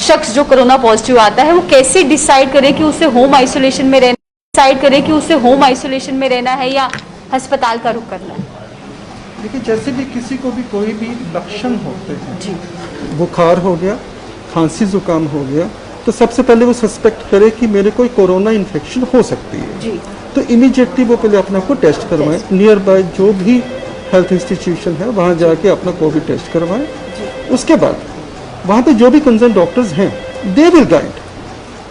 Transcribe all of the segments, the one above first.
शख्स जो corona positive आता है वो कैसे डिसाइड करे कि उसे होम आइसोलेशन में रहना है या अस्पताल का रुख करना है? देखिए, जैसे भी किसी को भी कोई भी लक्षण होते हैं जी, बुखार हो गया, खांसी जुकाम हो गया, तो सबसे पहले वो सस्पेक्ट करे कि मेरे कोई कोरोना इन्फेक्शन हो सकती है जी। तो इमीडिएटली वो पहले अपने आप को टेस्ट करवाएं, नियर बाय जो भी हेल्थ इंस्टीट्यूशन है वहाँ जाके अपना कोविड टेस्ट करवाएं। उसके बाद वहाँ पे जो भी कंसर्न डॉक्टर्स हैं दे विल गाइड,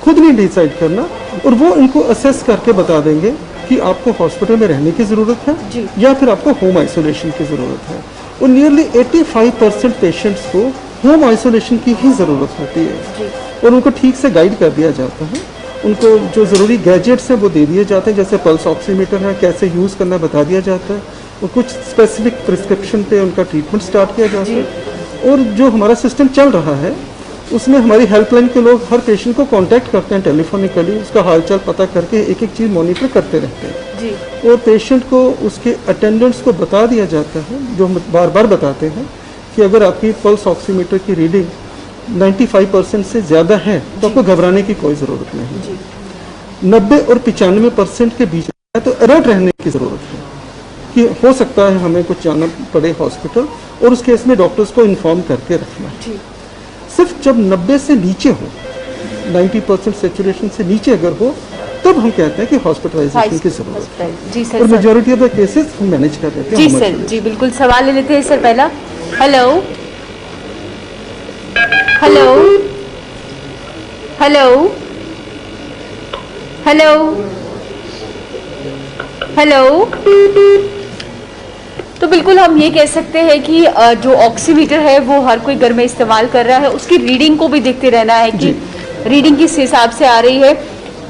खुद नहीं डिसाइड करना, और वो इनको असेस करके बता देंगे कि आपको हॉस्पिटल में रहने की ज़रूरत है या फिर आपको होम आइसोलेशन की ज़रूरत है। और नियरली 85% पेशेंट्स को होम आइसोलेशन की ही ज़रूरत होती है और उनको ठीक से गाइड कर दिया जाता है। उनको जो ज़रूरी गैजेट्स हैं वो दे दिए जाते हैं, जैसे पल्स ऑक्सीमीटर है, कैसे यूज़ करना बता दिया जाता है, और कुछ स्पेसिफिक प्रिस्क्रिप्शन पे उनका ट्रीटमेंट स्टार्ट किया जाता है। और जो हमारा सिस्टम चल रहा है उसमें हमारी हेल्पलाइन के लोग हर पेशेंट को कांटेक्ट करते हैं टेलीफोनिकली, उसका हालचाल पता करके एक एक चीज़ मॉनिटर करते रहते हैं जी। और पेशेंट को उसके अटेंडेंट्स को बता दिया जाता है, जो बार बार बताते हैं कि अगर आपकी पल्स ऑक्सीमीटर की रीडिंग 95% से ज़्यादा है तो आपको घबराने की कोई ज़रूरत नहीं। 90 और 95% के बीच है तो अलर्ट रहने की ज़रूरत है कि हो सकता है हमें कुछ जाना पड़े हॉस्पिटल, और उस केस में डॉक्टर्स को इन्फॉर्म करके रखना। सिर्फ जब 90 से नीचे हो, 90% सेचुरेशन से नीचे अगर हो, तब हम कहते हैं कि हॉस्पिटलाइजेशन की जरूरत है जी सर। और मेजॉरिटी ऑफ द केसेस हम मैनेज कर लेते हैं जी सर। जी बिल्कुल, सवाल ले लेते हैं सर। पहला, hello hello hello hello hello. तो बिल्कुल हम ये कह सकते हैं कि जो ऑक्सीमीटर है वो हर कोई घर में इस्तेमाल कर रहा है, उसकी रीडिंग को भी देखते रहना है कि रीडिंग किस हिसाब से आ रही है।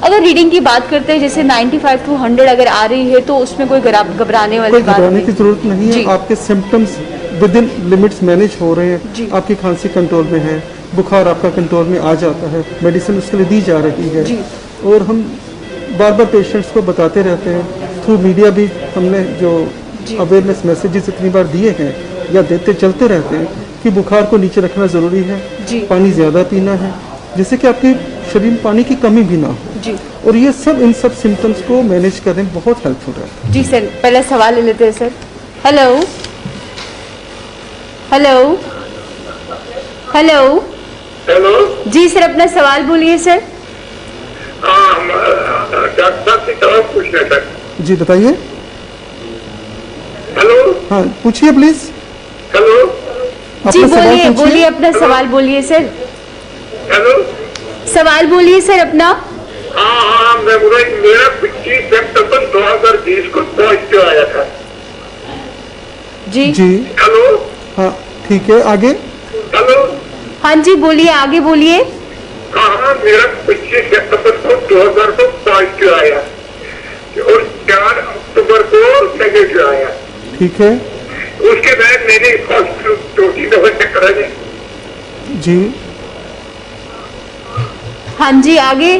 अगर रीडिंग की बात करते हैं जैसे 95 to 100 अगर आ रही है तो उसमें कोई घबराने वाली बात घबराने की जरूरत नहीं है। आपके symptoms with in limits manage हो रहे हैं, आपकी खांसी कंट्रोल में है, बुखार आपका कंट्रोल में आ जाता है, मेडिसिन उसके लिए दी जा रही है। और हम बार बार पेशेंट्स को बताते रहते हैं, थ्रू मीडिया भी हमने जो अवेयरनेस मैसेजेस इतनी बार दिए हैं या देते चलते रहते हैं कि बुखार को नीचे रखना ज़रूरी है, पानी ज़्यादा पीना है जिससे कि आपके शरीर में पानी की कमी भी ना हो। और ये सब इन सब सिम्टम्स को मैनेज करने में बहुत हेल्पफुल है जी सर। पहला सवाल ले लेते हैं sir. Hello hello hello hello जी सर, अपना सवाल बोलिए सर। डॉक्टर से सवाल पूछना था जी, बताइए। हेलो हाँ, पूछिए प्लीज। हेलो जी बोलिए बोलिए, अपना सवाल बोलिए सर। हेलो, सवाल बोलिए सर अपना। हाँ, मेरा 25 सितंबर 2020 को पॉजिटिव आया था जी जी। हेलो, हाँ ठीक है, आगे। हेलो, हाँ जी बोलिए, आगे बोलिए। हाँ, मेरा 25 सितंबर को 2000 को पॉजिटिव आया और 4 अक्टूबर को नेगेटिव आया। ठीक है। उसके बाद मैंने हॉस्पिटल 2-3 दफा चेक करा जी। हाँ जी, आगे।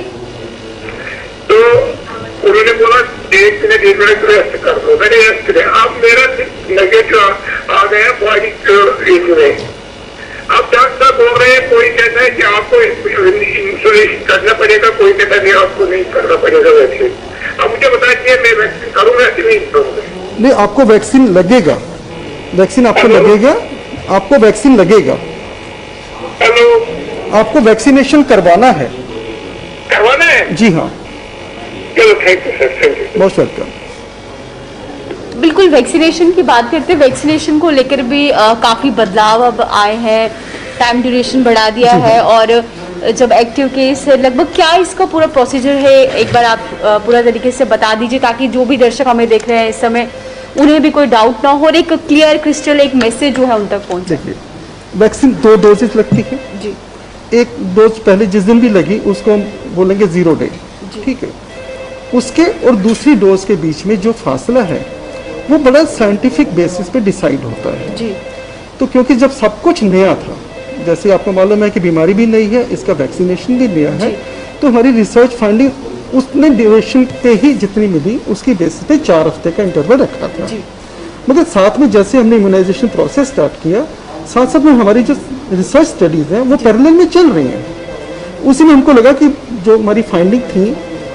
तो उन्होंने बोला एक मिनट रेस्ट कर दो, मैंने रेस्ट किया। अब मेरा नेगेटिव आ गया बॉडी में। अब डॉक्टर बोल रहे हैं, कोई कहता है कि आपको इंसुलेशन करना पड़ेगा, कोई कहता नहीं आपको नहीं करना पड़ेगा वैक्सीन। अब मुझे बताइए मैं वैक्सीन करूंगा कि नहीं करूंगा? नहीं, आपको वैक्सीन लगेगा, वैक्सीन आपको लगेगा, आपको वैक्सीन लगेगा। हेलो, आपको वैक्सीनेशन करवाना है। करवाना है? जी हाँ। चलो, thank you sir, thank you. Most welcome. बिल्कुल, वैक्सीनेशन की बात करते हैं, वैक्सीनेशन को लेकर भी काफ़ी बदलाव अब आए हैं, टाइम ड्यूरेशन बढ़ा दिया है, और जब एक्टिव केस है लगभग, क्या इसका पूरा प्रोसीजर है एक बार आप पूरा तरीके से बता दीजिए ताकि जो भी दर्शक हमें देख रहे हैं इस समय उन्हें भी कोई डाउट ना हो और एक क्लियर क्रिस्टल एक मैसेज जो है उन तक पहुंचे। देखिए, वैक्सीन 2 डोजेस लगती है जी। एक डोज पहले जिस दिन भी लगी उसको हम बोलेंगे 0 डे, ठीक है। उसके और दूसरी डोज के बीच में जो फासला है वो बड़ा साइंटिफिक बेसिस पे डिसाइड होता है जी। तो क्योंकि जब सब कुछ नया था, जैसे आपको मालूम है कि बीमारी भी नई है, इसका वैक्सीनेशन भी नया है, तो हमारी रिसर्च फाइंडिंग उसने ड्यूरेशन पे ही जितनी मिली उसकी बेसिस पे 4 हफ्ते का इंटरवल रखा था। मतलब साथ में जैसे हमने इम्यूनाइजेशन प्रोसेस स्टार्ट किया, साथ साथ में हमारी जो रिसर्च स्टडीज हैं वो पैरेलल में चल रही हैं। उसी में हमको लगा कि जो हमारी फाइंडिंग थी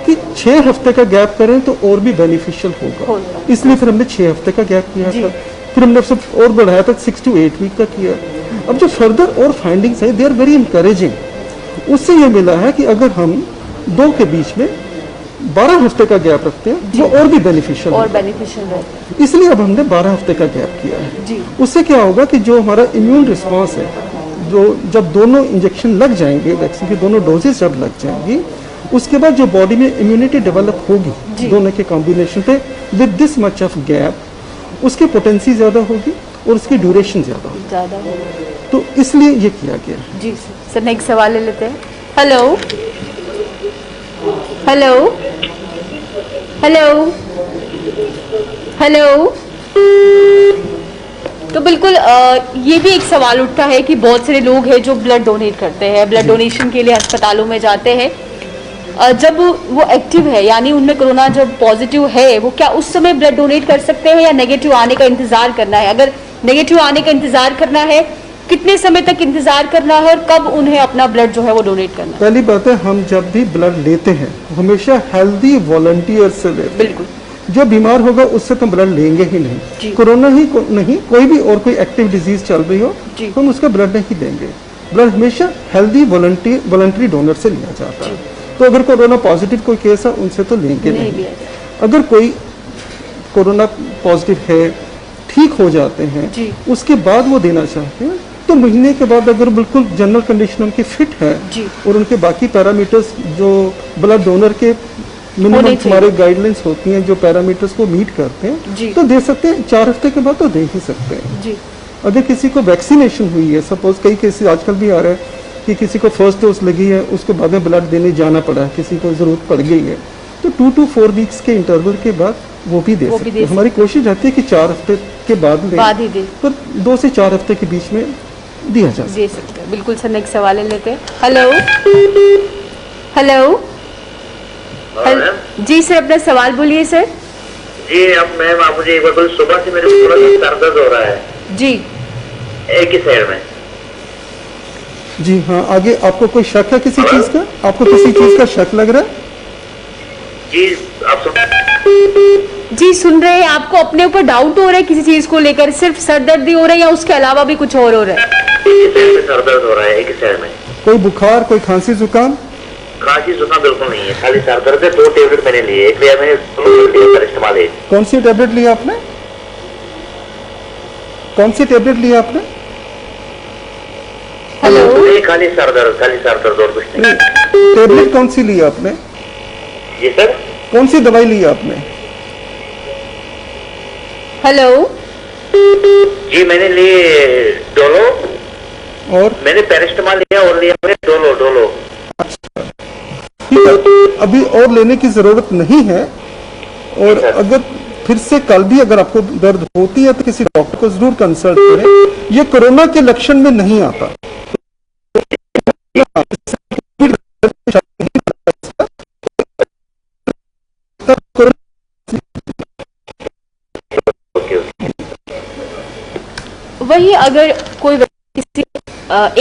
कि 6 हफ्ते का गैप करें तो और भी बेनिफिशियल होगा, इसलिए फिर हमने 6 हफ्ते का गैप किया था। फिर हमने सब और बढ़ाया था 6 to 8 वीक का किया। अब जो फर्दर और फाइंडिंग्स है दे आर वेरी इंकरेजिंग। उससे ये मिला है कि अगर हम 2 के बीच में 12 हफ्ते का गैप रखते हैं वो और भी बेनिफिशियल और बेनिफिशियल है, इसलिए अब हमने 12 हफ्ते का गैप किया है। जी। उससे क्या होगा कि जो हमारा इम्यून रिस्पांस है, जो जब दोनों इंजेक्शन लग जाएंगे, वैक्सीन की दोनों डोजेस जब लग जाएंगी, उसके बाद जो बॉडी में इम्यूनिटी डेवलप होगी दोनों के कॉम्बिनेशन पे with this much of gap, उसकी पोटेंसी ज्यादा होगी और उसकी ड्यूरेशन ज्यादा होगी। तो इसलिए ये किया गया है। जी सर, नेक्स्ट सवाल ले लेते हैं। Hello hello hello hello. तो बिल्कुल ये भी एक सवाल उठता है कि बहुत सारे लोग हैं जो ब्लड डोनेट करते हैं, ब्लड डोनेशन के लिए अस्पतालों में जाते हैं। जब वो एक्टिव है, यानी उनमें कोरोना जब पॉजिटिव है, वो क्या उस समय ब्लड डोनेट कर सकते हैं या नेगेटिव आने का इंतजार करना है? अगर नेगेटिव आने का इंतजार करना है, कितने समय तक इंतजार करना है और कब उन्हें अपना ब्लड जो है वो डोनेट करना है? पहली बात है, हम जब भी ब्लड लेते हैं हमेशा हेल्दी वॉलंटियर से लेते हैं। बिल्कुल। जो बीमार होगा उससे तो ब्लड लेंगे ही नहीं। कोरोना ही नहीं, कोई भी और कोई एक्टिव डिजीज चल रही हो, हम उसका ब्लड नहीं देंगे। ब्लड हमेशा हेल्दी वॉलंटरी डोनर से लिया जाता है। तो अगर कोरोना पॉजिटिव कोई केस है उनसे तो लेंगे नहीं। अगर कोई कोरोना पॉजिटिव है, ठीक हो जाते हैं, उसके बाद वो देना चाहते हैं तो महीने के बाद अगर बिल्कुल जनरल कंडीशन उनकी फिट है और उनके बाकी पैरामीटर्स जो ब्लड डोनर के मिनिमम हमारे गाइडलाइंस होती हैं, जो पैरामीटर्स को मीट करते हैं, तो दे सकते हैं। 4 हफ्ते के बाद तो दे ही सकते हैं। अगर किसी को वैक्सीनेशन हुई है, सपोज कई केसेस आजकल भी आ रहा है कि किसी को फर्स्ट डोज लगी है, उसको बाद में ब्लड देने जाना पड़ा है, किसी को जरूरत पड़ गई है, तो 2 to 4 वीक्स के इंटरवल के बाद वो भी दे सकते हैं। हमारी कोशिश रहती है कि 4 हफ्ते के बाद लें, पर 2 से 4 हफ्ते के बीच में दिया जा सकता है। बिल्कुल सर, नेक्स्ट सवाल लेते हैं। Hello hello. जी सर, अपना सवाल बोलिए सर। जी अब मैम आप मुझे एक बार बोलिए, सुबह से मेरे को थोड़ा सर दर्द हो रहा है जी, एक ही साइड में। जी हाँ, आगे आपको कोई शक है किसी चीज का? आपको किसी चीज का शक लग रहा है? जी आप जी सुन रहे हैं। आपको अपने ऊपर डाउट हो रहा है किसी चीज को लेकर? सिर्फ सर दर्द ही हो रहा है या उसके अलावा भी कुछ और हो रहा है? सर दर्द हो रहा है एक ही साइड में। कोई बुखार, कोई खांसी जुकाम? खांसी जुकाम बिल्कुल नहीं है, खाली सर दर्द है। 2 टेबलेट मैंने लिए, एक लिया मैंने, 2 इस्तेमाल है। कौन सी टेबलेट लिया आपने? कौन सी टेबलेट लिया आपने? हेलो। नहीं, खाली सर दर्द और कुछ नहीं। टेबलेट कौन सी ली आपने? जी सर। कौन सी दवाई ली आपने? हेलो। जी मैंने लिए डोलो और मैंने पैरासिटामोल लिया और लिया मैंने डोलो। अभी और लेने की जरूरत नहीं है। और अगर फिर से कल भी अगर आपको दर्द होती है तो किसी डॉक्टर को जरूर कंसल्ट करें। ये कोरोना के लक्षण में नहीं आता। वही अगर कोई किसी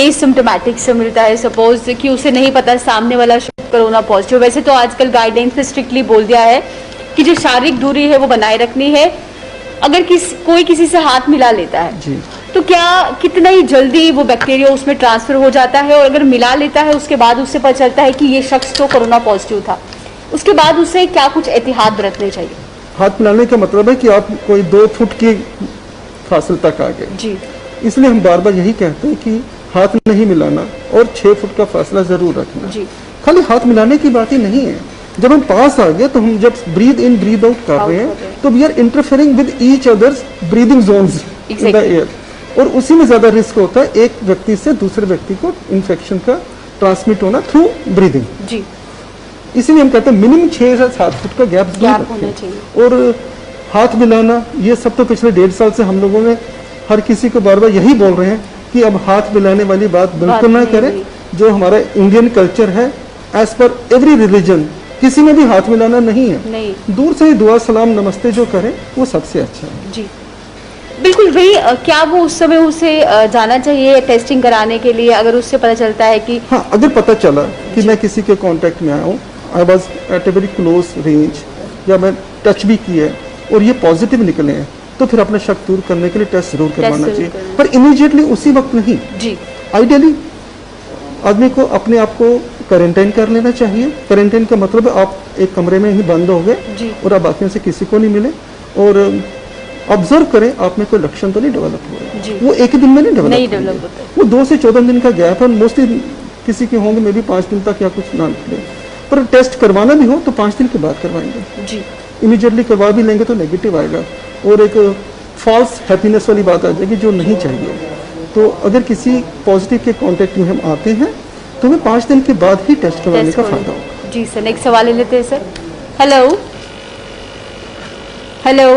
एसिम्प्टोमेटिक से मिलता है, सपोज कि उसे नहीं पता सामने वाला कोरोना पॉजिटिव, वैसे तो आजकल गाइडलाइंस में स्ट्रिक्टली बोल दिया है कि जो शारीरिक दूरी है वो बनाए रखनी है। अगर कोई किसी से हाथ मिला लेता है तो क्या कितना ही जल्दी वो बैक्टीरिया उसमें ट्रांसफर हो जाता है? और अगर मिला लेता है उसके बाद उससे पता चलता है कि ये शख्स तो कोरोना पॉजिटिव था, उसके बाद उसे क्या कुछ एहतियात बरतने चाहिए? हाथ मिलाने का मतलब है कि आप कोई 2 फुट की फासले तक आ गए जी। इसलिए हम बार बार यही कहते हैं कि हाथ नहीं मिलाना और 6 फुट का फासला जरूर रखना जी। खाली हाथ मिलाने की बात ही नहीं है। जब हम पास आ गए तो हम जब ब्रीद इन ब्रीद आउट कर रहे हैं तो we are interfering with each others breathing zones in the air, और उसी में ज्यादा रिस्क होता है एक व्यक्ति से दूसरे व्यक्ति को इन्फेक्शन का ट्रांसमिट होना थ्रू ब्रीदिंग जी। इसीलिए हम कहते हैं मिनिमम 6 से 7 फुट का गैप होना चाहिए। और हाथ मिलाना, ये सब तो पिछले 1.5 साल से हम लोगों ने हर किसी को बार बार यही बोल रहे हैं कि अब हाथ मिलाने वाली बात बिल्कुल ना करें। जो हमारा इंडियन कल्चर है, एज पर एवरी रिलीजन, किसी में भी हाथ मिलाना नहीं है। दूर से ही दुआ सलाम नमस्ते जो करें वो सबसे अच्छा है जी। बिल्कुल वही क्या वो उस समय उसे जाना चाहिए टेस्टिंग कराने के लिए, अगर उससे पता चलता है कि हाँ, अगर पता चला कि मैं किसी के कांटेक्ट में आया हूँ, I was at a very close range, या मैं टच भी किया है और ये पॉजिटिव निकले हैं, तो फिर अपना शक दूर करने के लिए टेस्ट जरूर करवाना जरूर चाहिए, करना। पर इमीडिएटली उसी वक्त नहीं। जी आइडियली आदमी को अपने आप को क्वारंटाइन कर लेना चाहिए। क्वारंटाइन का मतलब है आप एक कमरे में ही बंद हो जी। गए और आप बाकियों से किसी को नहीं मिले, और ऑब्जर्व करें आप में कोई लक्षण तो नहीं डेवलप हो जी। रहे, वो एक दिन में नहीं नहीं डेवलप डेवलप होता है। वो 2 से 14 दिन का गैप है, मोस्टली किसी के होंगे मे भी 5 दिन तक या कुछ ना निकले, पर टेस्ट करवाना भी हो तो 5 दिन के बाद करवाएंगे। जी इमीडिएटली करवा भी लेंगे तो नेगेटिव आएगा और एक फॉल्स हैप्पीनेस वाली बात आ जाएगी जो नहीं चाहिए। तो अगर किसी पॉजिटिव के कांटेक्ट में हम आते हैं तो हमें 5 दिन के बाद ही टेस्ट करवाने टेस्ट का करो। फायदा होगा। जी सर, नेक्स्ट सवाल ले लेते हैं सर। हेलो हेलो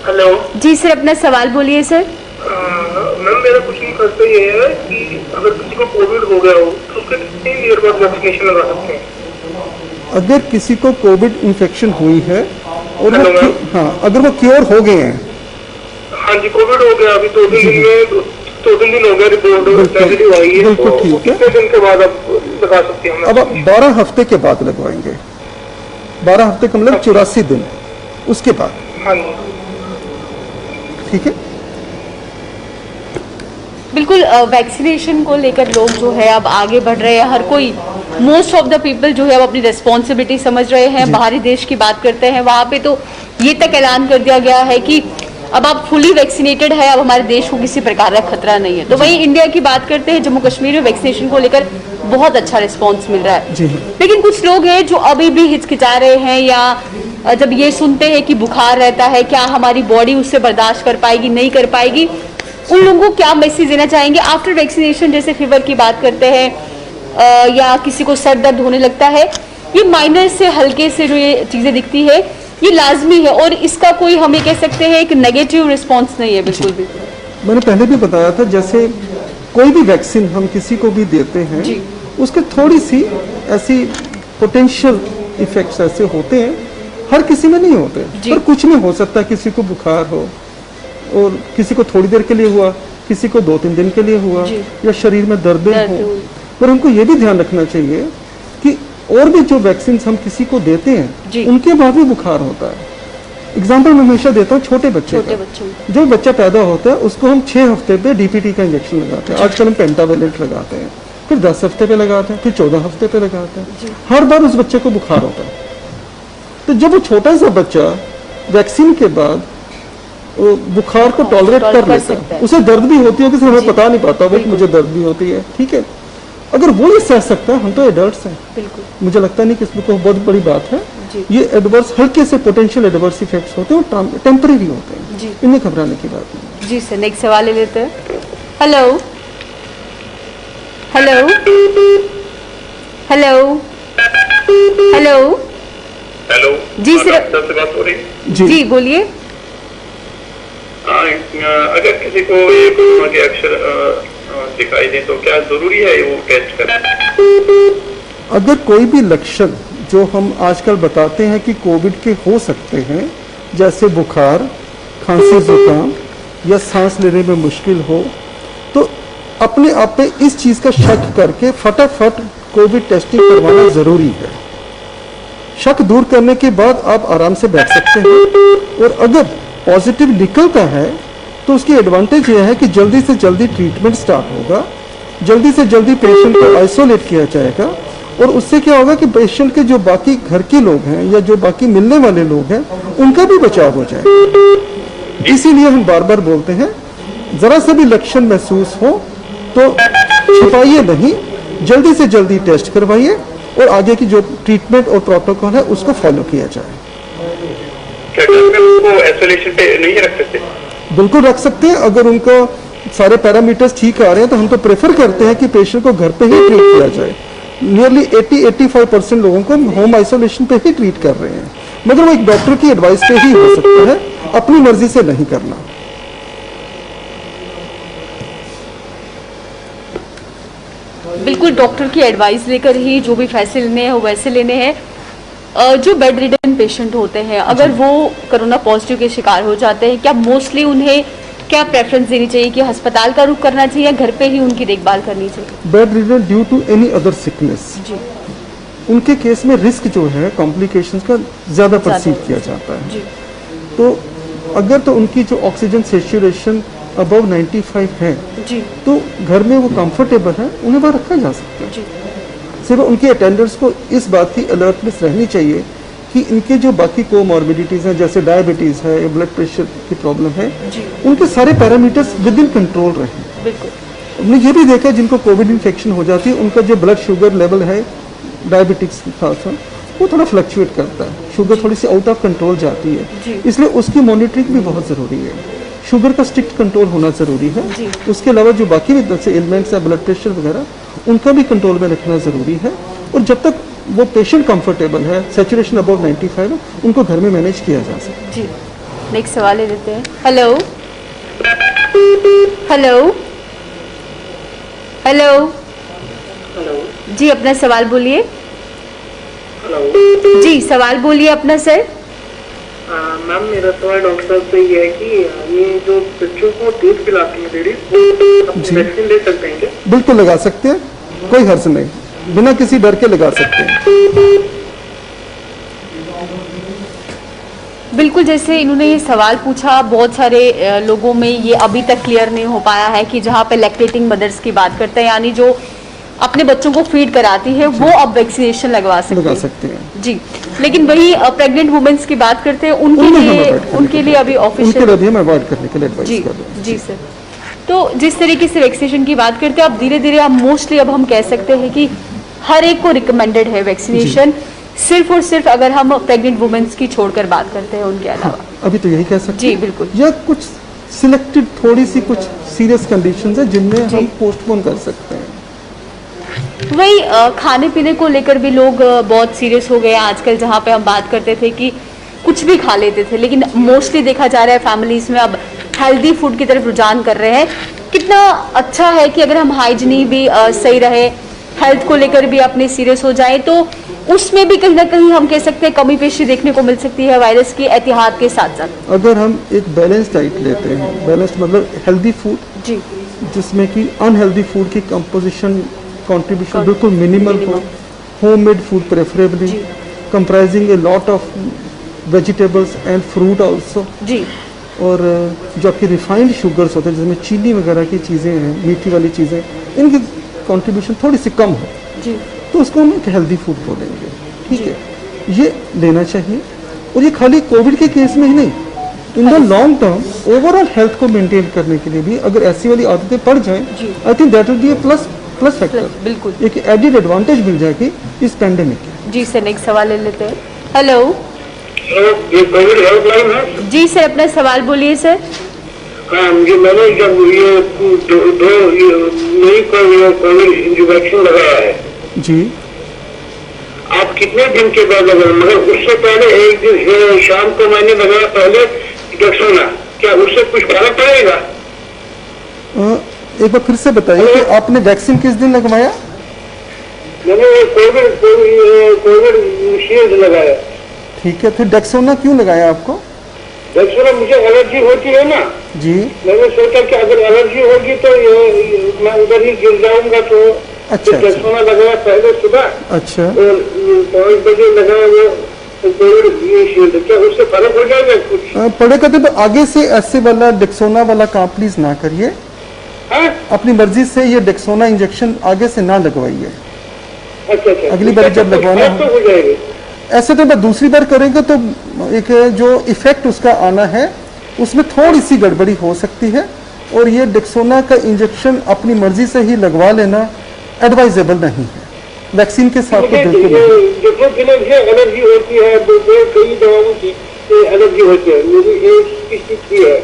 हेलो जी सर, अपना सवाल बोलिए सर। मैम, मेरा क्वेश्चन करते ये है कि अगर किसी को कोविड हो गया हो तो उसके कितनी देर बाद वैक्सीनेशन लगा सकते हैं? अगर किसी को कोविड इन्फेक्शन हुई है और हेलो वो मैम। हाँ, अगर वो क्योर हो गए हैं, हाँ जी, कोविड हो गया, अभी 2-3 दिन में 2-3 दिन हो गया, रिपोर्ट नेगेटिव आई है, बिल्कुल तो ठीक है। कितने दिन के बाद आप लगा सकते हैं? अब आप 12 हफ्ते के बाद लगवाएंगे। 12 हफ्ते का मतलब 84 दिन उसके बाद, हाँ जी। ठीक है। बिल्कुल वैक्सीनेशन को लेकर लोग जो है अब आगे बढ़ रहे हैं, हर कोई मोस्ट ऑफ द पीपल जो है अब अपनी रिस्पॉन्सिबिलिटी समझ रहे हैं। बाहरी देश की बात करते हैं, वहां पे तो ये तक ऐलान कर दिया गया है कि अब आप फुली वैक्सीनेटेड है, अब हमारे देश को किसी प्रकार का खतरा नहीं है। तो वहीं इंडिया की बात करते हैं, जम्मू कश्मीर में वैक्सीनेशन को लेकर बहुत अच्छा रिस्पॉन्स मिल रहा है। जी हाँ। लेकिन कुछ लोग हैं जो अभी भी हिचकिचा रहे हैं, या जब ये सुनते हैं कि बुखार रहता है, क्या हमारी बॉडी उससे बर्दाश्त कर पाएगी, नहीं कर पाएगी, उन लोगों को क्या मैसेज देना चाहेंगे आफ्टर वैक्सीनेशन? जैसे फीवर की बात करते हैं या किसी को सर दर्द होने लगता है, ये माइनर से हल्के से जो ये चीजें दिखती है, ये लाजमी है और इसका कोई हमें कह सकते हैं एक नेगेटिव रिस्पॉन्स नहीं है बिल्कुल भी। मैंने पहले भी बताया था, जैसे कोई भी वैक्सीन हम किसी को भी देते हैं, जी। उसके थोड़ी सी ऐसी पोटेंशियल इफेक्ट्स ऐसे होते हैं, हर किसी में नहीं होते, जी। पर कुछ में हो सकता है। किसी को बुखार हो और किसी को थोड़ी देर के लिए हुआ, किसी को 2-3 दिन के लिए हुआ, जी। या शरीर में दर्द दर्द हो। हो। पर हमको ये भी ध्यान रखना चाहिए कि और भी जो वैक्सीन हम किसी को देते जी। हैं उनके बाद भी बुखार होता है। एग्जाम्पल मैं हमेशा देता हूँ छोटे बच्चे छोटे का। बच्चों में। जो बच्चा पैदा होता है उसको हम 6 हफ्ते पे डीपीटी का इंजेक्शन लगाते हैं। आजकल हम पेंटावेलेंट लगाते हैं, फिर 10 हफ्ते पे लगाते हैं, फिर 14 हफ्ते पे लगाते हैं। हर बार उस बच्चे को बुखार होता है। तो जब वो छोटा सा बच्चा वैक्सीन के बाद वो बुखार को टॉलरेट टॉलरेट कर कर लेता सकता है, है। उसे दर्द भी होती है, किसी हमें जी। पता नहीं पाता वो कि मुझे दर्द भी होती है, ठीक है। अगर वो ये सह सकता है, हम तो एडल्ट्स हैं, बिल्कुल मुझे लगता नहीं कि इसमें कोई बहुत बड़ी बात है। जी। ये एडवर्स हल्के से पोटेंशियल एडवर्स इफेक्ट्स होते हैं और टेम्परेरी होते हैं, जी। इनमें घबराने की बात नहीं। जी सर, नेक्स्ट सवाल ले लेते हैं। Hello hello hello hello hello जी सर। डॉक्टर से बात हो रही? जी बोलिए। हाँ, अगर किसी को ये कोरोना के अक्षर दिखाई दे तो क्या जरूरी है वो टेस्ट करना? अगर कोई भी लक्षण जो हम आजकल बताते हैं कि कोविड के हो सकते हैं, जैसे बुखार, खांसी, जुकाम या सांस लेने में मुश्किल हो, तो अपने आप पे इस चीज का शक करके फटाफट कोविड टेस्टिंग करवाना जरूरी है। शक दूर करने के बाद आप आराम से बैठ सकते हैं, और अगर पॉजिटिव निकलता है तो उसकी एडवांटेज यह है कि जल्दी से जल्दी ट्रीटमेंट स्टार्ट होगा, जल्दी से जल्दी पेशेंट को आइसोलेट किया जाएगा, और उससे क्या होगा कि पेशेंट के जो बाकी घर के लोग हैं या जो बाकी मिलने वाले लोग हैं उनका भी बचाव हो जाएगा। इसीलिए हम बार बार बोलते हैं, जरा सा भी लक्षण महसूस हो तो छिपाइए नहीं, जल्दी से जल्दी टेस्ट करवाइए और आगे की जो ट्रीटमेंट और प्रोटोकॉल है उसको फॉलो किया जाए। क्या डॉक्टर उसको आइसोलेशन पे नहीं रख सकते? बिल्कुल रख सकते हैं। अगर उनको सारे पैरामीटर्स ठीक आ रहे हैं तो हम तो प्रेफर करते हैं कि पेशेंट को घर पे ही ट्रीट किया जाए। नियरली 80-85% लोगों को हम होम आइसोलेशन पे ही ट्रीट कर रहे हैं, मगर वो एक डॉक्टर की एडवाइस पे ही हो सकता है, अपनी मर्जी से नहीं करना। बिल्कुल डॉक्टर की एडवाइस लेकर ही जो भी फैसले लेने हैं वो वैसे लेने हैं। जो बेड रिडन पेशेंट होते हैं, अगर वो कोरोना पॉजिटिव के शिकार हो जाते हैं, क्या मोस्टली उन्हें क्या प्रेफरेंस देनी चाहिए कि अस्पताल का रुख करना चाहिए या घर पे ही उनकी देखभाल करनी चाहिए? Bed ridden due to any other sickness, जी उनके केस में रिस्क जो है कॉम्प्लिकेशंस का ज़्यादा परसीव किया जाता है। जी तो अगर तो उनकी जो ऑक्सीजन सेचुरेशन अबव 95 है जी तो घर में वो कंफर्टेबल है, उन्हें वहाँ रखा जा सकता है। जी सिर्फ उनके अटेंडर्स को इस बात की अलर्टनेस रहनी चाहिए कि इनके जो बाकी कोमॉर्बिडिटीज़ हैं, जैसे डायबिटीज़ है या ब्लड प्रेशर की प्रॉब्लम है, जी उनके सारे पैरामीटर्स विद इन कंट्रोल रहें। बिल्कुल। हमने ये भी देखा जिनको कोविड इन्फेक्शन हो जाती है, उनका जो ब्लड शुगर लेवल है, डायबिटिक्स खास है, वो थोड़ा फ्लक्चुएट करता है, शुगर थोड़ी सी आउट ऑफ कंट्रोल जाती है, जी। इसलिए उसकी मॉनिटरिंग भी बहुत ज़रूरी है। शुगर का स्ट्रिक्ट कंट्रोल होना ज़रूरी है। जी। उसके अलावा जो बाकी भी जैसे एलिमेंट्स है, ब्लड प्रेशर वगैरह, उनका भी कंट्रोल में रखना ज़रूरी है। और जब तक वो पेशेंट कंफर्टेबल है, सेचुरेशन अबव 95 है, उनको घर में मैनेज किया जा सकता है। जी नेक्स्ट सवाल ले लेते हैं। हेलो हेलो हेलो हेलो जी, अपना सवाल बोलिए। हेलो जी सवाल बोलिए अपना सर। मैम, मेरा सवाल डॉक्टर साहब से ये है कि ये जो बच्चों को दूध पिलाती है लेडीज, वो जी। वैक्सीन ले सकते हैं क्या? बिल्कुल लगा सकते हैं, कोई हर्ज नहीं, बिना किसी डर के लगा सकते हैं। बिल्कुल, जैसे इन्होंने ये सवाल पूछा, बहुत सारे लोगों में ये अभी तक क्लियर नहीं हो पाया है कि जहाँ पे लैक्टेटिंग मदर्स की बात करते हैं, यानी जो अपने बच्चों को फीड कराती है, वो अब वैक्सीनेशन लगवा सकते हैं। जी, लेकिन वही प्रेग्नेंट वुमेन्स की बात करते हैं, उनके लिए अभी ऑफिशियल उनके लिए हम अवॉइड करने के लिए एडवाइस जी कर रहे हैं। जी सर। तो जिस तरीके से वैक्सीनेशन की बात करते हैं, अब धीरे धीरे अब मोस्टली अब हम कह सकते हैं कि हर एक को रिकमेंडेड है वैक्सीनेशन, सिर्फ और सिर्फ अगर हम प्रेग्नेंट वुमेन्स की छोड़कर बात करते हैं, उनके अलावा। अभी तो यही कह सकते जी हैं। बिल्कुल। या कुछ सिलेक्टेड थोड़ी सी कुछ सीरियस कंडीशंस है जिनमें जी। हम पोस्टपोन कर सकते हैं। वही खाने पीने को लेकर भी लोग बहुत सीरियस हो गए हैं आजकल। जहाँ पे हम बात करते थे कि कुछ भी खा लेते थे, लेकिन मोस्टली देखा जा रहा है फैमिलीज में अब हेल्दी फूड की तरफ रुझान कर रहे हैं। कितना अच्छा है कि अगर हम हाइजीन भी सही रहे, हेल्थ को लेकर भी अपने सीरियस हो जाए, तो उसमें भी कहीं ना कहीं हम कह सकते हैं कमी पेशी देखने को मिल सकती है वायरस की एहतियात के साथ साथ। अगर हम एक बैलेंस डाइट लेते हैं, बैलेंस मतलब हेल्दी फूड जी जिसमें कि अनहेल्दी फूड की कंपोजिशन कंट्रीब्यूशन बिल्कुल मिनिमल हो, होममेड फूड प्रेफरेबली, जी। Comprising a lot of vegetables and fruit also, जी और जो आपकी रिफाइंड शुगर्स होते हैं जिसमें चीनी वगैरह की चीज़ें हैं, मीठी वाली चीज़ें, इनकी कंट्रीब्यूशन थोड़ी सी कम हो, जी तो उसको हम एक हेल्दी फूड बोलेंगे। ठीक है, ये लेना चाहिए। और ये खाली कोविड के केस में ही नहीं, in the long term overall health को मेंटेन करने के लिए भी अगर ऐसी वाली आदतें पड़ जाएं, जी। I think that will be a plus factor, बिल्कुल। एक एडेड एडवांटेज मिल जाएगी इस पैंडेमिक की। जी सर, नेक्स्ट सवाल ले लेते हैं। हेलो ये कोविड हेल्पलाइन है? जी सर, अपना सवाल बोलिए सर। हाँ, मुझे मैंने जब ये दो नई कोविड इंजेक्शन लगाया है, जी, आप कितने दिन के बाद लगाए? मगर उससे पहले एक दिन शाम को मैंने लगाया पहले डेक्सोना, क्या उससे कुछ फर्क पड़ेगा? एक बार फिर से बताइए कि आपने वैक्सीन किस दिन लगवाया? मैंने कोविड शील्ड लगाया। ठीक है, फिर डेक्सोना क्यों लगाया आपको? डेक्सोना मुझे एलर्जी होती है ना, जी, मैंने सोचा कि अगर एलर्जी होगी तो मैं उधर ही गिर जाऊंगा, तो अच्छा, डेक्सोना लगाया पहले सुबह, अच्छा। और 5 बजे लगाया वो कोविड शील्ड। क्या उससे फर्क हो जाएगा कुछ? पड़ेगा तो आगे से ऐसे वाला डेक्सोना वाला काम प्लीज ना करिए। हाँ? अपनी मर्जी से ये डेक्सोना इंजेक्शन आगे से ना लगवाइए। अच्छा अच्छा, अगली बार जब लगवाना तो हो जाएगी। ऐसे तो मैं दूसरी बार करेंगे तो एक जो इफेक्ट उसका आना है उसमें थोड़ी सी गड़बड़ी हो सकती है, और ये डेक्सोना का इंजेक्शन अपनी मर्जी से ही लगवा लेना एडवाइजेबल नहीं है। वैक्सीन के साथ तो बिल्कुल नहीं। एलर्जी होती है, कई दवाओं की एलर्जी होती है, मेरी एक की है।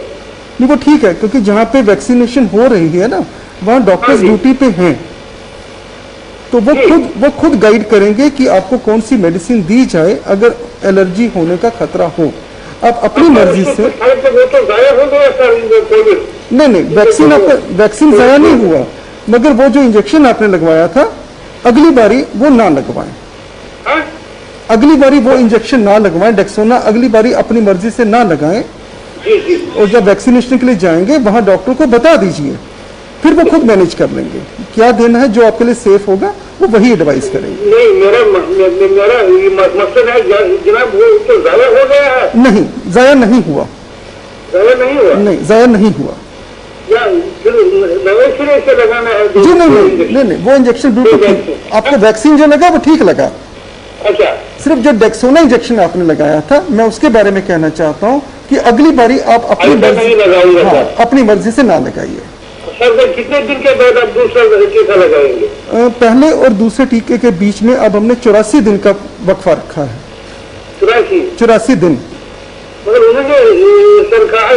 नहीं, वो ठीक है, क्योंकि जहाँ पे वैक्सीनेशन हो रही है ना, वहाँ डॉक्टर्स ड्यूटी पे हैं, तो वो खुद गाइड करेंगे कि आपको कौन सी मेडिसिन दी जाए अगर एलर्जी होने का खतरा हो। आप अपनी मर्जी से नहीं, वैक्सीन ज़ाया नहीं हुआ, मगर वो जो इंजेक्शन आपने लगवाया था अगली बारी वो ना लगवाएं। अगली बारी वो इंजेक्शन ना लगवाएं, डेक्सोना अगली बारी अपनी मर्जी से ना लगाएं, जी जी। और जब वैक्सीनेशन के लिए जाएंगे वहां डॉक्टर को बता दीजिए, फिर वो खुद मैनेज कर लेंगे क्या देना है, जो आपके लिए सेफ होगा वो वही एडवाइस करेंगे। नहीं, मेरा ये मकसद है जनाब, वो तो ज्यादा हो गया है। नहीं, जाया नहीं हुआ, ज्यादा नहीं हुआ, नहीं जाया नहीं हुआ या फिर नए सिरे से लगाना है? जी नहीं, वो इंजेक्शन बिल्कुल ठीक, आपको वैक्सीन जो लगा वो ठीक लगा। अच्छा, सिर्फ जो डेक्सोना इंजेक्शन आपने लगाया था, मैं उसके बारे में कहना चाहता हूँ कि अगली बारी आप अपनी ऐसा नहीं लगाऊंगा हाँ, सर। अपनी मर्जी से ना लगाइए। सर कितने दिन के बाद आप दूसरा टीका लगाएंगे? पहले और दूसरे टीके के बीच में अब हमने 84 दिन का वक्फा रखा है। 84 दिन, मगर उन्होंने सर कहा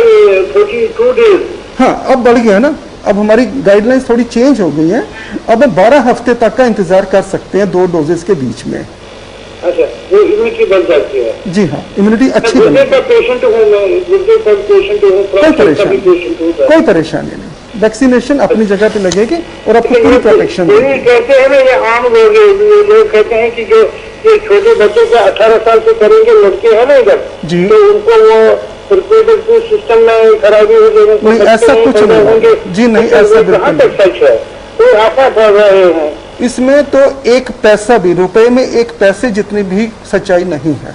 42 डेज। हाँ अब बढ़ गया ना, अब हमारी गाइडलाइंस थोड़ी चेंज हो गई है, अब हम 12 हफ्ते तक का इंतजार कर सकते हैं 2 डोजेस के बीच में। अच्छा, वो इम्यूनिटी बढ़ जाती है? जी हाँ, इम्यूनिटी अच्छी गुर्दे बनी। का पेशेंट हूँ मैं, गुर्दे का पेशेंट हूँ, प्रोस्टेट का भी पेशेंट हूँ सर। कोई परेशानी नहीं, वैक्सीनेशन अपनी जगह पे लगेगी और आपको पूरी प्रोटेक्शन ये देगी। कहते हैं ना, ये आम लोग लोग कहते हैं कि जो ये छोटे बच्चे को 18 साल से करेंगे, लड़के हैं ना इधर, जी। तो उनको वो रिप्रोडक्टिव सिस्टम में खराबी हो जाएगी। नहीं, ऐसा कुछ नहीं होगा। जी नहीं, ऐसा बिल्कुल कहाँ तक सच है? कोई आफा पड़ रहे हैं इसमें, तो 1 पैसा भी, रुपए में 1 पैसे जितनी भी सच्चाई नहीं है।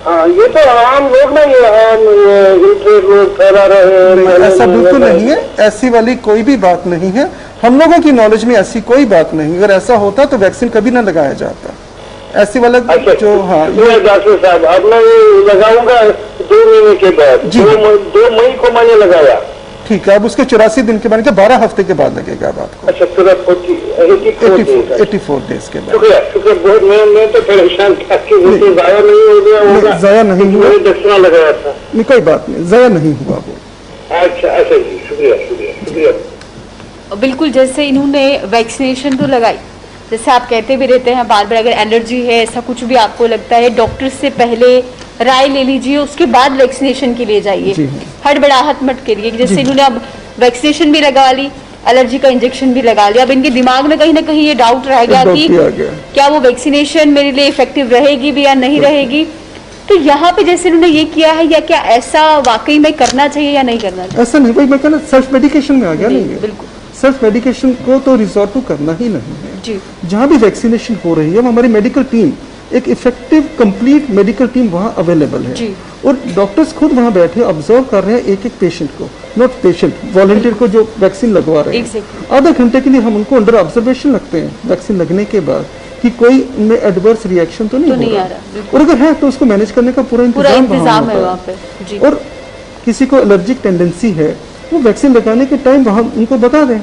हाँ, ये तो आम लोग ना, ये आम लोग फैला रहे हैं। ऐसा बिल्कुल नहीं है, ऐसी वाली कोई भी बात नहीं है, हम लोगों की नॉलेज में ऐसी कोई बात नहीं। अगर ऐसा होता तो वैक्सीन कभी ना लगाया जाता, ऐसी वाला अच्छा, जो हाँ ये डॉक्टर साहब, अब मैं ये लगाऊंगा 2 महीने के बाद। जी। 2 मई को मैंने लगाया। ठीक है, अब उसके 84 दिन के बाद के 12 हफ्ते के बाद लगेगा अब आपको, अच्छा, पूरा 84 डेज के बाद। शुक्रिया शुक्रिया बहुत। मैं तो परेशान था कि वो तो जाया नहीं हो गया होगा। जाया नहीं हुआ, मैंने दक्षिणा लगाया था। नहीं कोई बात नहीं, जाया नहीं हुआ वो। अच्छा अच्छा जी, शुक्रिया शुक्रिया शुक्रिया। बिल्कुल, जैसे इन्होंने वैक्सीनेशन तो लगाई, जैसे आप कहते भी रहते हैं बार बार, अगर एलर्जी है, ऐसा कुछ भी आपको लगता है, डॉक्टर से पहले राय ले लीजिए, उसके बाद वैक्सीनेशन के लिए जी जाइए, हाँ। हड़बड़ाहट मत करिए। जैसे जी। इन्होंने अब वैक्सीनेशन भी लगा ली, एलर्जी का इंजेक्शन भी लगा लिया, अब इनके दिमाग में कहीं ना कहीं ये डाउट रह गया डाउट कि ही आ गया। क्या वो वैक्सीनेशन मेरे लिए इफेक्टिव रहेगी भी या नहीं रहेगी। तो यहाँ पे जैसे इन्होंने ये किया है, या क्या ऐसा वाकई में करना चाहिए या नहीं करना चाहिए? ऐसा नहीं, भाई मैं कहना सेल्फ मेडिकेशन में आ गया जी, नहीं है। बिल्कुल सेल्फ मेडिकेशन को तो रिजॉर्ट टू करना ही नहीं है। जी, जहाँ भी वैक्सीनेशन हो रही है, हमारी मेडिकल टीम, एक इफेक्टिव कंप्लीट मेडिकल टीम वहाँ अवेलेबल है, जी। और डॉक्टर्स खुद वहाँ बैठे ऑब्जर्व कर रहे हैं एक एक पेशेंट को, नॉट पेशेंट, वॉलंटियर को जो वैक्सीन लगवा रहे हैं। Exactly. आधा घंटे के लिए हम उनको अंडर ऑब्जर्वेशन रखते हैं वैक्सीन लगने के बाद, कि कोई उनमें एडवर्स रिएक्शन तो नहीं तो नहीं हो आ रहा, रहा, बिल्कुल। और अगर है तो उसको मैनेज करने का पूरा इंतजाम है होता वहाँ पे। जी, और किसी को एलर्जिक टेंडेंसी है, वो वैक्सीन लगाने के टाइम वहाँ उनको बता दें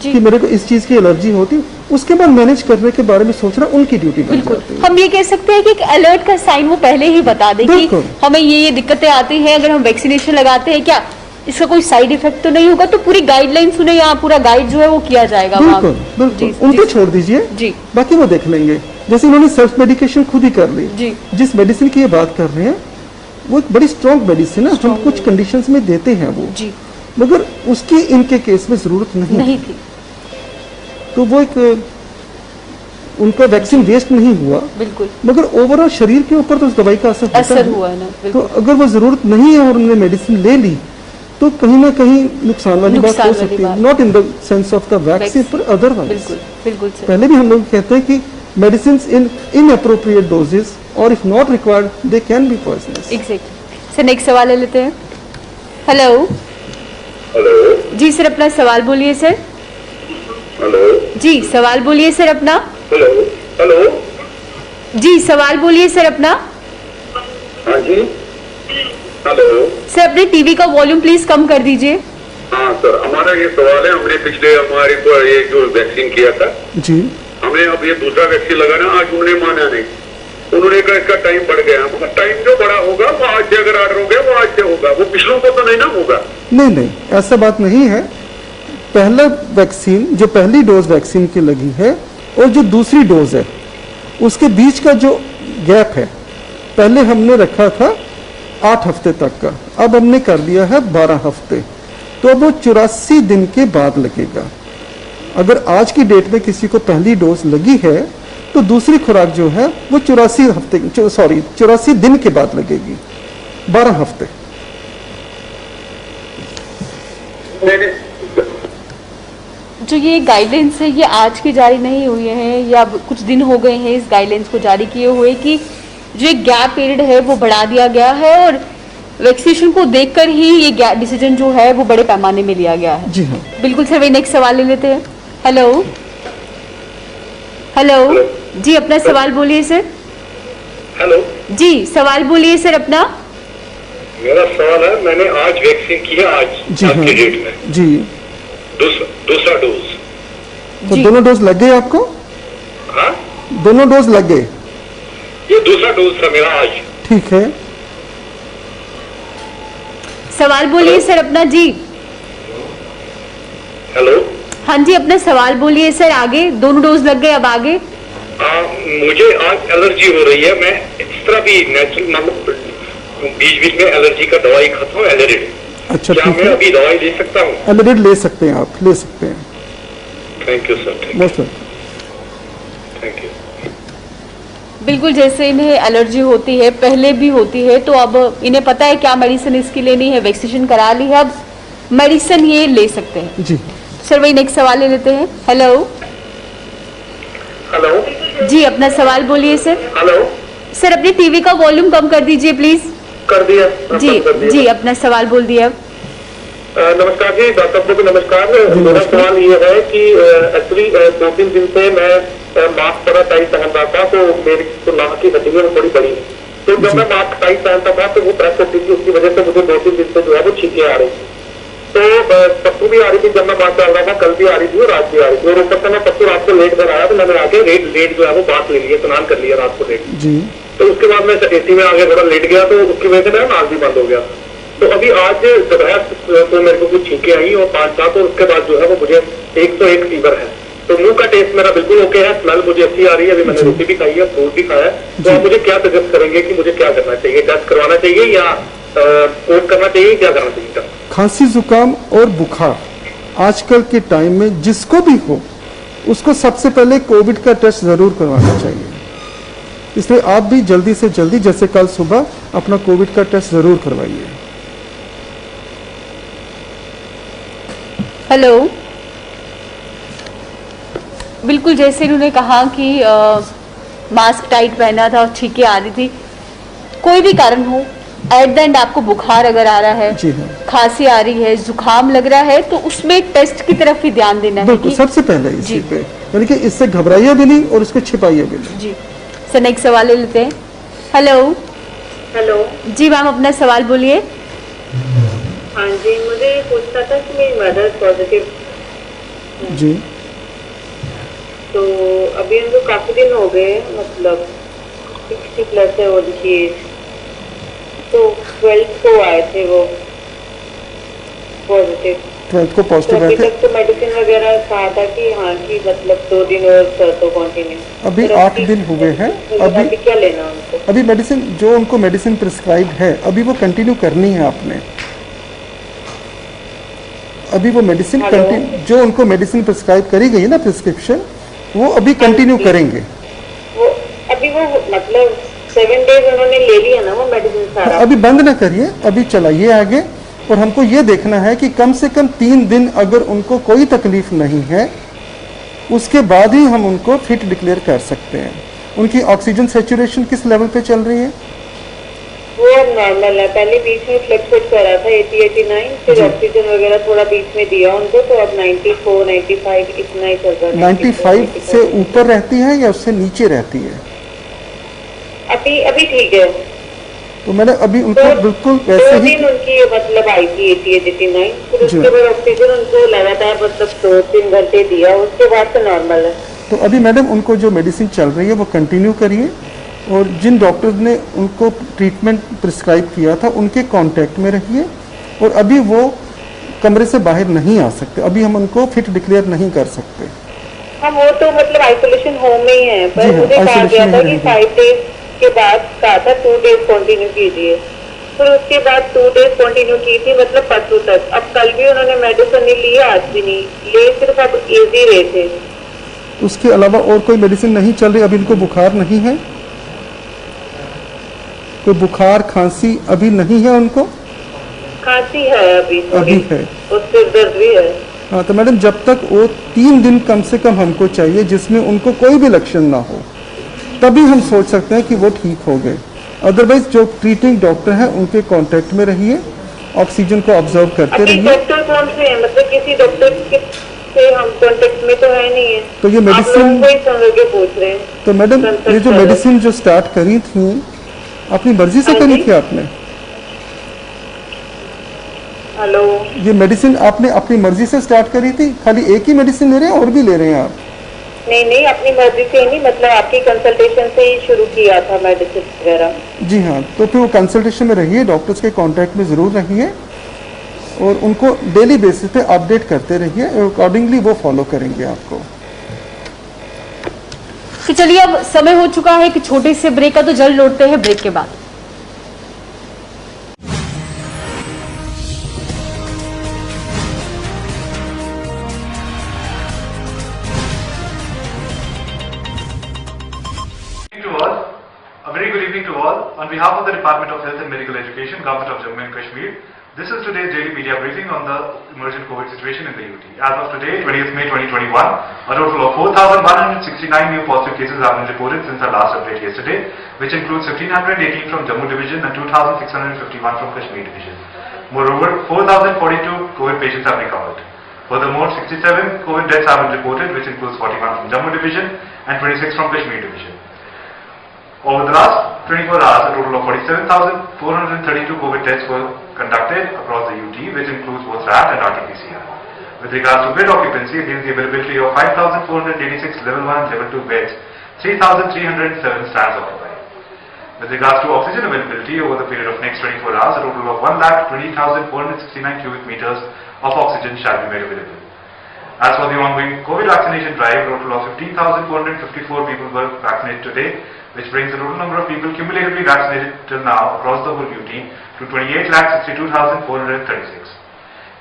जी। कि मेरे को इस चीज की एलर्जी होती, उसके बाद मैनेज करने के बारे में सोचना उनकी ड्यूटी बन बिल्कुल। जाती है। हम ये कह सकते हैं कि एक अलर्ट का साइन वो पहले ही बता दे कि बिल्कुल। हमें ये दिक्कतें आती हैं, अगर हम वैक्सीनेशन लगाते हैं क्या इसका कोई साइड इफेक्ट तो नहीं होगा, तो पूरी गाइडलाइन सुने, यहाँ पूरा गाइड जो है वो किया जाएगा वहाँ बिल्कुल पे। बिल्कुल, जी, उनको जी, छोड़ दीजिए, जी। बाकी वो देख लेंगे। जैसे उन्होंने सेल्फ मेडिकेशन खुद ही कर ली, जी। जिस मेडिसिन की ये बात कर रहे हैं वो एक बड़ी स्ट्रॉन्ग मेडिसिन है, हम Strong कुछ कंडीशंस में देते हैं वो, जी, मगर उसकी इनके केस में जरूरत नहीं थी, तो वो एक उनका वैक्सीन वेस्ट नहीं हुआ, बिल्कुल मगर ओवरऑल शरीर के ऊपर तो उस दवाई का असर होता असर है। हुआ है ना, तो बिल्कुल अगर वो जरूरत नहीं है और उन्होंने मेडिसिन ले ली, तो कहीं ना कहीं नुकसान वाली बात नुकसान हो वाली सकती है, बात। Not in the sense of the vaccine पर अदरवाइज। बिल्कुल बिल्कुल सर, पहले भी हम लोग कहते हैं कि मेडिसिन इन इनअप्रोप्रिएट डोजेस और if not required they can be poisonous. Exactly. Sir next सवाल ले लेते हैं। हेलो हेलो जी सर, अपना सवाल बोलिए सर। हेलो जी सवाल बोलिए सर अपना। हेलो हेलो जी सवाल बोलिए सर अपना। हाँ जी, हेलो। सर अपने टीवी का वॉल्यूम प्लीज कम कर दीजिए। हाँ सर, हमारा ये सवाल है, हमने पिछले हमारे को ये जो वैक्सीन किया था, जी हमने अब ये दूसरा वैक्सीन लगाना, आज उन्होंने माना नहीं, उन्होंने कहा इसका टाइम बढ़ गया। मगर टाइम जो बड़ा होगा वो आज से, अगर ऑर्डर हो गया वो आज से होगा, वो पिछलों को तो नहीं ना होगा। नहीं, ऐसा बात नहीं है। पहला वैक्सीन जो पहली डोज वैक्सीन की लगी है और जो दूसरी डोज है उसके बीच का जो गैप है, पहले हमने रखा था 8 हफ्ते तक का, अब हमने कर दिया है 12 हफ्ते, तो अब वो 84 दिन के बाद लगेगा। अगर आज की डेट में किसी को पहली डोज लगी है तो दूसरी खुराक जो है वो 84 दिन के बाद लगेगी, 12 हफ्ते। जो ये गाइडलाइंस है ये आज की जारी नहीं हुई है या कुछ दिन हो गए हैं इस गाइडलाइंस को जारी किए हुए कि जो एक गैप पीरियड है वो बढ़ा दिया गया है और वैक्सीनेशन को देखकर ही ये डिसीजन जो है वो बड़े पैमाने में लिया गया है। जी हाँ। बिल्कुल सर, वही नेक्स्ट सवाल ले लेते हैं। हेलो हेलो जी, अपना सवाल बोलिए सर। हेलो जी सवाल बोलिए सर अपना। मेरा सवाल है, मैंने आज वैक्सीन किया, आज जी आज हाँ की डेट में जी। दूसरा डोज। तो जी। दोनों डोज लग गए आपको? हाँ, दोनों डोज लग गए? ये दूसरा डोज था मेरा आज। ठीक है। सवाल बोलिए सर अपना। जी हेलो, हाँ जी, अपना सवाल बोलिए सर। आगे दोनों डोज लग गए, अब आगे। मुझे आज एलर्जी हो रही है। मैं इस तरह भी नेचुरल मतलब बीच बीच में एलर्जी का दवाई खाता हूँ, एलरेड। अच्छा क्या ठीक मैं है, अभी दवाई ले सकता हूँ? एलरेड ले सकते हैं, आप ले सकते हैं। Thank you sir, most welcome. Thank you. बिल्कुल, जैसे इन्हें एलर्जी होती है, पहले भी होती है, तो अब इन्हें पता है क्या मेडिसिन इसकी लेनी है, वैक्सीनेशन करा ली है, अब मेडिसिन ये ले सकते हैं। जी सर वही नेक्स्ट सवाल ले लेते हैं। हेलो हेलो जी, अपना सवाल बोलिए सर। हेलो, सर अपनी टीवी का वॉल्यूम कम कर दीजिए प्लीज। कर दिया जी जी, अपना सवाल बोल दिया। नमस्कार जी, डॉक्टर साहब को नमस्कार। मेरा नमस्कार। सवाल ये है कि एक्चुअली 2-3 दिन से मैं मास्क थोड़ा टाइट पहन रहा था, तो मेरी तो नाक की हड्डी में थोड़ी बड़ी, तो जब मैं मास्क टाइट पहनता था तो वो प्रेस होती थी, उसकी वजह से मुझे 2-3 दिन से जो है वो छींकें आ रही थी। तो पत्तू भी आ रही थी जब मैं मास्क डाल रहा था, कल भी आ रही थी और आज भी आ रही थी। और ऊपर से मैं पत्तू रात को लेट कर आया, तो मैंने आके लेट जो है वो बात ले लिया, स्नान कर लिया रात को लेट। जी। तो उसके बाद मैं एसी में आगे थोड़ा लेट गया, तो उसकी वजह से मेरा नाक भी बंद हो गया। तो अभी आज दोपहर तो मेरे को कुछ छींके आई और 5-7, और उसके बाद जो है वो मुझे 101 फीवर है। तो मुंह का टेस्ट मेरा बिल्कुल ओके है, स्मेल मुझे अच्छी आ रही है। अभी मैंने रोटी भी खाई है, फ्रूट भी खाया है। तो आप मुझे क्या सजेस्ट करेंगे कि मुझे क्या करना चाहिए? टेस्ट करवाना चाहिए या कोट करना चाहिए, क्या करना चाहिए? खांसी जुकाम और बुखार आजकल के टाइम में जिसको भी हो उसको सबसे पहले कोविड का टेस्ट जरूर करवाना चाहिए। इसलिए आप भी जल्दी से जल्दी, जैसे कल सुबह, अपना कोविड का टेस्ट जरूर करवाइए। हेलो, बिल्कुल जैसे इन्होंने कहा कि मास्क टाइट पहना था और छींकें आ रही थी, कोई भी कारण हो, एट द एंड आपको बुखार अगर आ रहा है, जी हाँ, खांसी आ रही है, जुकाम लग रहा है, तो उसमें टेस्ट की तरफ ही ध्यान देना है। बिल्कुल कि सबसे पहले इसी जी। पे, यानी कि इससे घबराइए भी नहीं और इसको छिपाइए भी नहीं। जी सर, नेक्स्ट सवाल ले लेते हैं। हेलो हेलो जी मैम, अपना सवाल बोलिए। हाँ जी, मुझे ये पूछना था कि मेरी मदर पॉजिटिव, जी तो अभी उनको काफी दिन हो गए, मतलब 60 प्लस है उनकी एज, तो 12th को आए थे वो पॉजिटिव। 12th को तो पॉजिटिव आए अभी थे। तक तो मेडिसिन वगैरह कहा था कि हाँ कि मतलब 2 दिन और कर तो कंटिन्यू। अभी 8 दिन हुए हैं। अभी क्या लेना उनको? अभी मेडिसिन, जो उनको मेडिसिन प्रिस्क्राइब है, अभी वो कंटिन्यू करनी है आपने। अभी वो मेडिसिन जो उनको मेडिसिन प्रिस्क्राइब करी गई है ना, प्रिस्क्रिप्शन, वो अभी कंटिन्यू करेंगे। वो अभी वो मतलब 7 डेज उन्होंने ले लिया ना वो मेडिसिन सारा। अभी बंद ना करिए, अभी चलाइए आगे। और हमको ये देखना है कि कम से कम 3 दिन अगर उनको कोई तकलीफ नहीं है, उसके बाद ही हम उनको फिट डिक्लेयर कर सकते हैं। उनकी ऑक्सीजन सैचुरेशन किस लेवल पे चल रही है? वो नॉर्मल है, पहले बीच में फ्लक्चुएट कर रहा था 80-89, फिर ऑक्सीजन वगैरह थोड़ा बीच में दिया उनको, तो अब 94-95 इतना ही चल रहा है। 95 से ऊपर रहती है या उससे नीचे रहती है? अभी अभी ठीक है। तो मैंने अभी उनको बिल्कुल वैसे 2 ही, दिन उनकी मतलब आई थी 88-89, फिर जी। उसके बाद ऑक्सीजन उनको लगातार मतलब 2-3 घंटे दिया, उसके बाद तो नॉर्मल है। तो अभी मैडम उनको जो मेडिसिन चल रही है वो कंटिन्यू करिए। और जिन डॉक्टर्स ने उनको ट्रीटमेंट प्रिस्क्राइब किया था उनके कांटेक्ट में रहिए। और अभी वो कमरे से बाहर नहीं आ सकते, अभी हम उनको फिट डिक्लेयर नहीं कर सकते। हम वो तो मतलब आइसोलेशन होम में ही है, जी पर हाँ, मुझे कहा isolation गया में था ही कि रहेंगे। 5 डेज के बाद कहा था 2 डेज कंटिन्यू कीजिए, फिर उसके बाद 2 डेज कंटिन्यू की थी, मतलब परसों तक। अब कल भी उन्होंने मेडिसिन नहीं ली, आज भी नहीं ले, सिर्फ अब इजी रहे थे। उसके अलावा और कोई मेडिसिन नहीं चल रही? अभी इनको बुखार नहीं है? कोई बुखार खांसी अभी नहीं है उनको? खांसी है अभी अभी है और सिर दर्द भी है। हाँ, तो मैडम जब तक वो 3 दिन कम से कम हमको चाहिए जिसमें उनको कोई भी लक्षण ना हो, तभी हम सोच सकते हैं कि वो ठीक हो गए। अदरवाइज जो ट्रीटिंग डॉक्टर हैं उनके कांटेक्ट में रहिए, ऑक्सीजन को ऑब्जर्व करते अभी रहिए। डॉक्टर कौन से हैं? मतलब किसी डॉक्टर से हम कांटेक्ट में तो है नहीं है। तो ये मेडिसिन आप लोगों को ही समझ के पूछ रहे हैं। तो मैडम ये जो मेडिसिन जो स्टार्ट करी थी अपनी मर्जी से करी थी आपने? हेलो, ये मेडिसिन आपने अपनी मर्जी से स्टार्ट करी थी? खाली एक ही मेडिसिन ले रहे हैं और भी ले रहे हैं आप? नहीं, अपनी मर्जी से ही नहीं, मतलब आपकी कंसल्टेशन से ही शुरू किया था मेडिसिन वगैरह। जी हाँ, तो फिर वो कंसल्टेशन में रहिए, डॉक्टर्स के कांटेक्ट में ज़रूर रहिए और उनको डेली बेसिस पे अपडेट करते रहिए, अकॉर्डिंगली वो फॉलो करेंगे आपको। तो चलिए अब समय हो चुका है एक छोटे से ब्रेक का, तो जल्द लौटते हैं ब्रेक के बाद। A very good evening to all. On behalf of the Department of Health and Medical Education, Government of Jammu and Kashmir, this is today's daily media briefing on the emergent COVID situation in the UT. As of today, 20th May 2021, a total of 4,169 new positive cases have been reported since our last update yesterday, which includes 1,518 from Jammu Division and 2,651 from Kashmir Division. Moreover, 4,042 COVID patients have recovered. Furthermore, 67 COVID deaths have been reported, which includes 41 from Jammu Division and 26 from Kashmir Division. Over the last 24 hours, a total of 47,432 COVID tests were conducted across the UT, which includes both RAT and RT-PCR. With regards to bed occupancy, against the availability of 5,486 level 1 and level 2 beds, 3,307 stands occupied. With regards to oxygen availability, over the period of next 24 hours, a total of 1,20,469 cubic meters of oxygen shall be made available. As for the ongoing COVID vaccination drive, a total of 15,454 people were vaccinated today, which brings the total number of people cumulatively vaccinated till now across the whole UT to 28,62,436.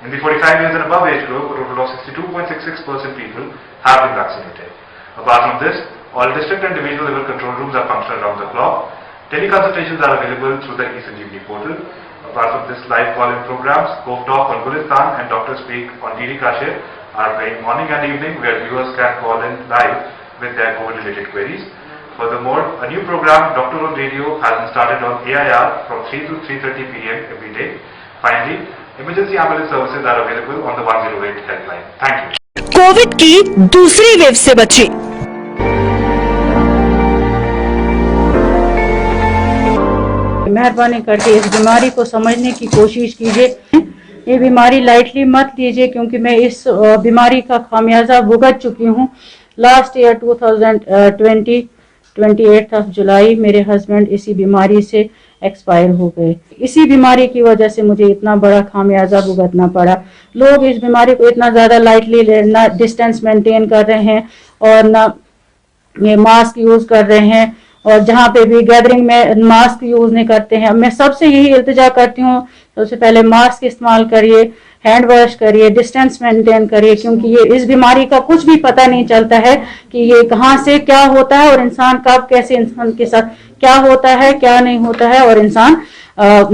In the 45 years and above age group, a total of 62.66% people have been vaccinated. Apart from this, all district and divisional level control rooms are functional around the clock. Teleconsultations are available through the eSanjeevani portal. Apart from this, live call-in programs, Cove Talk on Gulistan and Doctor Speak on DD Kashir are playing morning and evening, where viewers can call in live with their COVID-related queries. Furthermore, a new program, Doctor on Radio, has been started on AIR from 3 to 3:30 p.m. every day. Finally, emergency ambulance services are available on the 108 helpline. Thank you. Covid की दूसरी wave से बचें। मेहरबानी करके इस बीमारी को समझने की कोशिश कीजिए। ये बीमारी लाइटली मत लीजिए, क्योंकि मैं इस बीमारी का खामियाजा भुगत चुकी हूँ। लास्ट ईयर 2020 28 जुलाई मेरे हस्बैंड इसी बीमारी से एक्सपायर हो गए। इसी बीमारी की वजह से मुझे इतना बड़ा खामियाजा भुगतना पड़ा। लोग इस बीमारी को इतना ज़्यादा लाइटली ना डिस्टेंस मेंटेन कर रहे हैं और ना ये मास्क यूज़ कर रहे हैं, और जहाँ पे भी गैदरिंग में मास्क यूज़ नहीं करते हैं। मैं सबसे यही इल्तिजा करती हूँ, सबसे पहले मास्क इस्तेमाल करिए, हैंड वॉश करिए, डिस्टेंस मेंटेन करिए, क्योंकि ये इस बीमारी का कुछ भी पता नहीं चलता है कि ये कहाँ से क्या होता है और इंसान कब कैसे इंसान के साथ क्या होता है क्या नहीं होता है, और इंसान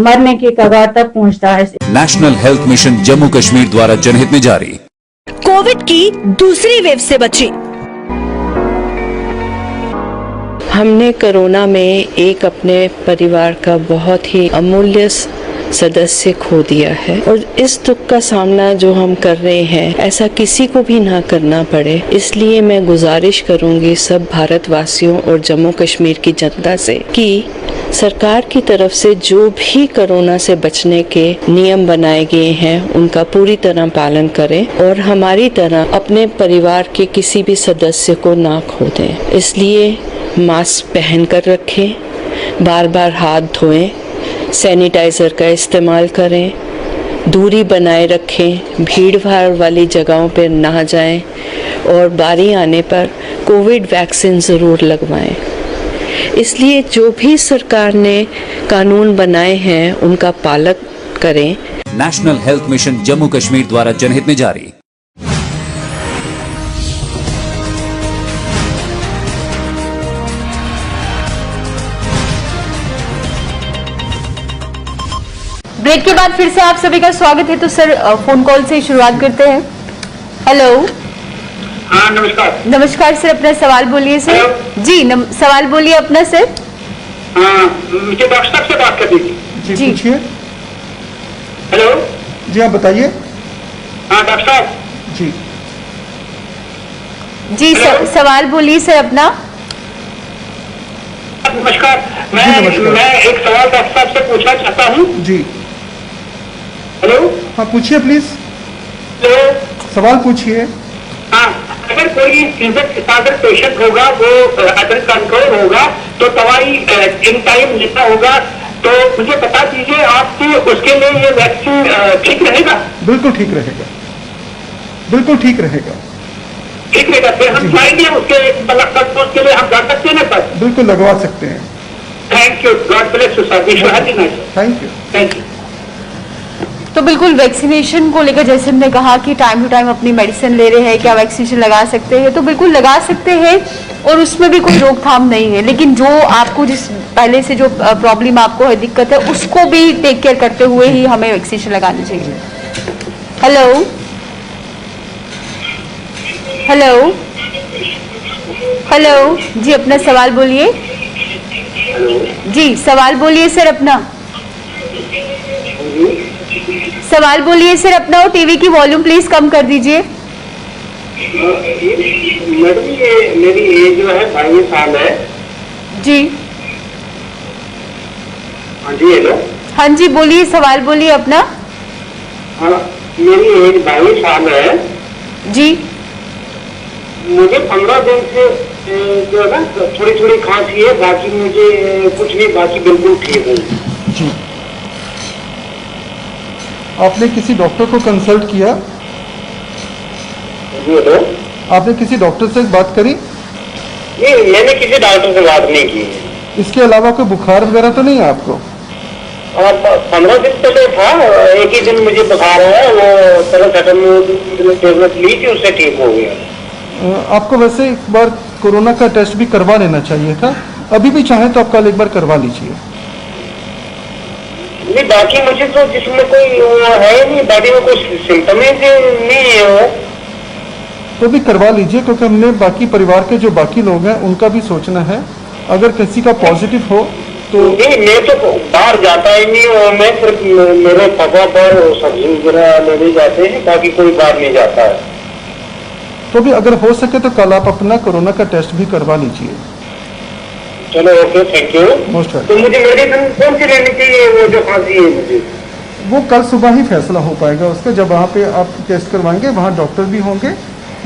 मरने की कगार तक पहुँचता है। National health mission Jammu Kashmir द्वारा जनहित में जारी। कोविड की दूसरी वेव से बचें। हमने कोरोना में एक अपने परिवार का बहुत ही अमूल्य सदस्य खो दिया है, और इस दुख का सामना जो हम कर रहे हैं ऐसा किसी को भी ना करना पड़े। इसलिए मैं गुजारिश करूंगी सब भारतवासियों और जम्मू कश्मीर की जनता से कि सरकार की तरफ से जो भी कोरोना से बचने के नियम बनाए गए हैं उनका पूरी तरह पालन करें, और हमारी तरह अपने परिवार के किसी भी सदस्य को ना खो दें। इसलिए मास्क पहन कर रखें, बार बार हाथ धोएं, सैनिटाइज़र का इस्तेमाल करें, दूरी बनाए रखें, भीड़ भाड़ वाली जगहों पर ना जाएं, और बारी आने पर कोविड वैक्सीन ज़रूर लगवाएं। इसलिए जो भी सरकार ने कानून बनाए हैं उनका पालन करें। National health mission Jammu Kashmir द्वारा जनहित में जारी। ब्रेक के बाद फिर से आप सभी का स्वागत है। तो सर फोन कॉल से शुरुआत करते हैं। हेलो। हाँ नमस्कार। नमस्कार सर, अपना सवाल बोलिए सर। जी सवाल बोलिए अपना सर। हाँ मुझे डॉक्टर साहब से बात करनी थी। जी जी। पूछिए। हेलो। जी आप बताइए। हाँ डॉक्टर साहब। जी जी सवाल बोलिए सर अपना। नमस्कार। मैं जी, नमस्कार। मैं एक सवाल डॉक्टर साहब से पूछना चाहता हूँ। जी हेलो। हाँ पूछिए प्लीज, हेलो। सवाल पूछिए। हाँ अगर कोई अगर पेशेंट होगा वो अंडर कंट्रोल होगा तो दवाई इन टाइम लेना होगा, तो मुझे बता दीजिए आप कि उसके लिए ये वैक्सीन ठीक रहेगा? बिल्कुल ठीक रहेगा, बिल्कुल ठीक रहेगा, ठीक रहेगा। फिर हम जाएंगे उसके मतलब के लिए हम जा सकते हैं ना सर? बिल्कुल लगवा सकते हैं। Thank you, God bless you sir, wish you happy night. Thank you. Thank you. तो बिल्कुल वैक्सीनेशन को लेकर जैसे हमने कहा कि टाइम टू टाइम अपनी मेडिसिन ले रहे हैं, क्या वैक्सीनेशन लगा सकते हैं? तो बिल्कुल लगा सकते हैं और उसमें भी कोई रोकथाम नहीं है। लेकिन जो आपको जिस पहले से जो प्रॉब्लम आपको है, दिक्कत है, उसको भी टेक केयर करते हुए ही हमें वैक्सीनेशन लगानी चाहिए। हेलो। हेलो। हेलो जी, अपना सवाल बोलिए। जी सवाल बोलिए सर अपना। सवाल बोलिए सर अपना, और टीवी की वॉल्यूम प्लीज कम कर दीजिए। मैडम ये मेरी एज जो है 22 साल है। जी हाँ जी। हेलो। हाँ जी बोलिए, सवाल बोलिए अपना। हाँ मेरी एज 22 साल है जी। मुझे 15 दिन से जो है ना थोड़ी थोड़ी खांसी है, बाकी मुझे कुछ नहीं, बाकी बिल्कुल ठीक है। जी आपने किसी डॉक्टर को कंसल्ट किया? जी हेलो। आपने किसी डॉक्टर से बात करी? नहीं मैंने किसी डॉक्टर से बात नहीं की। इसके अलावा कोई बुखार वगैरह तो नहीं है आपको? 15 दिन पहले था, एक ही दिन मुझे बुखार है, वो पैरासिटामोल टेबलेट ली थी, उससे ठीक हो गया। आपको वैसे एक बार कोरोना का टेस्ट भी करवा लेना चाहिए था। अभी भी चाहें तो आप कल एक बार करवा लीजिए। नहीं बाकी मुझे तो जिसमें कोई वो है नहीं, बॉडी में कोई सिम्टम नहीं है वो। तो भी करवा लीजिए, क्योंकि हमने बाकी परिवार के जो बाकी लोग हैं उनका भी सोचना है। अगर किसी का पॉजिटिव हो तो नहीं मैं तो बाहर जाता ही नहीं, और मैं सिर्फ मेरे पापा पर सब्जी वगैरह लेने जाते हैं, बाकी कोई बाहर नहीं जाता है। तो भी अगर हो सके तो कल आप अपना कोरोना का टेस्ट भी करवा लीजिए। चलो ओके, थैंक यू। मोस्ट तो मुझे मेडिसिन कौन सी लेनी चाहिए वो जो खांसी है मुझे? वो कल सुबह ही फैसला हो पाएगा उसका, जब वहाँ पे आप टेस्ट करवाएंगे, वहाँ डॉक्टर भी होंगे,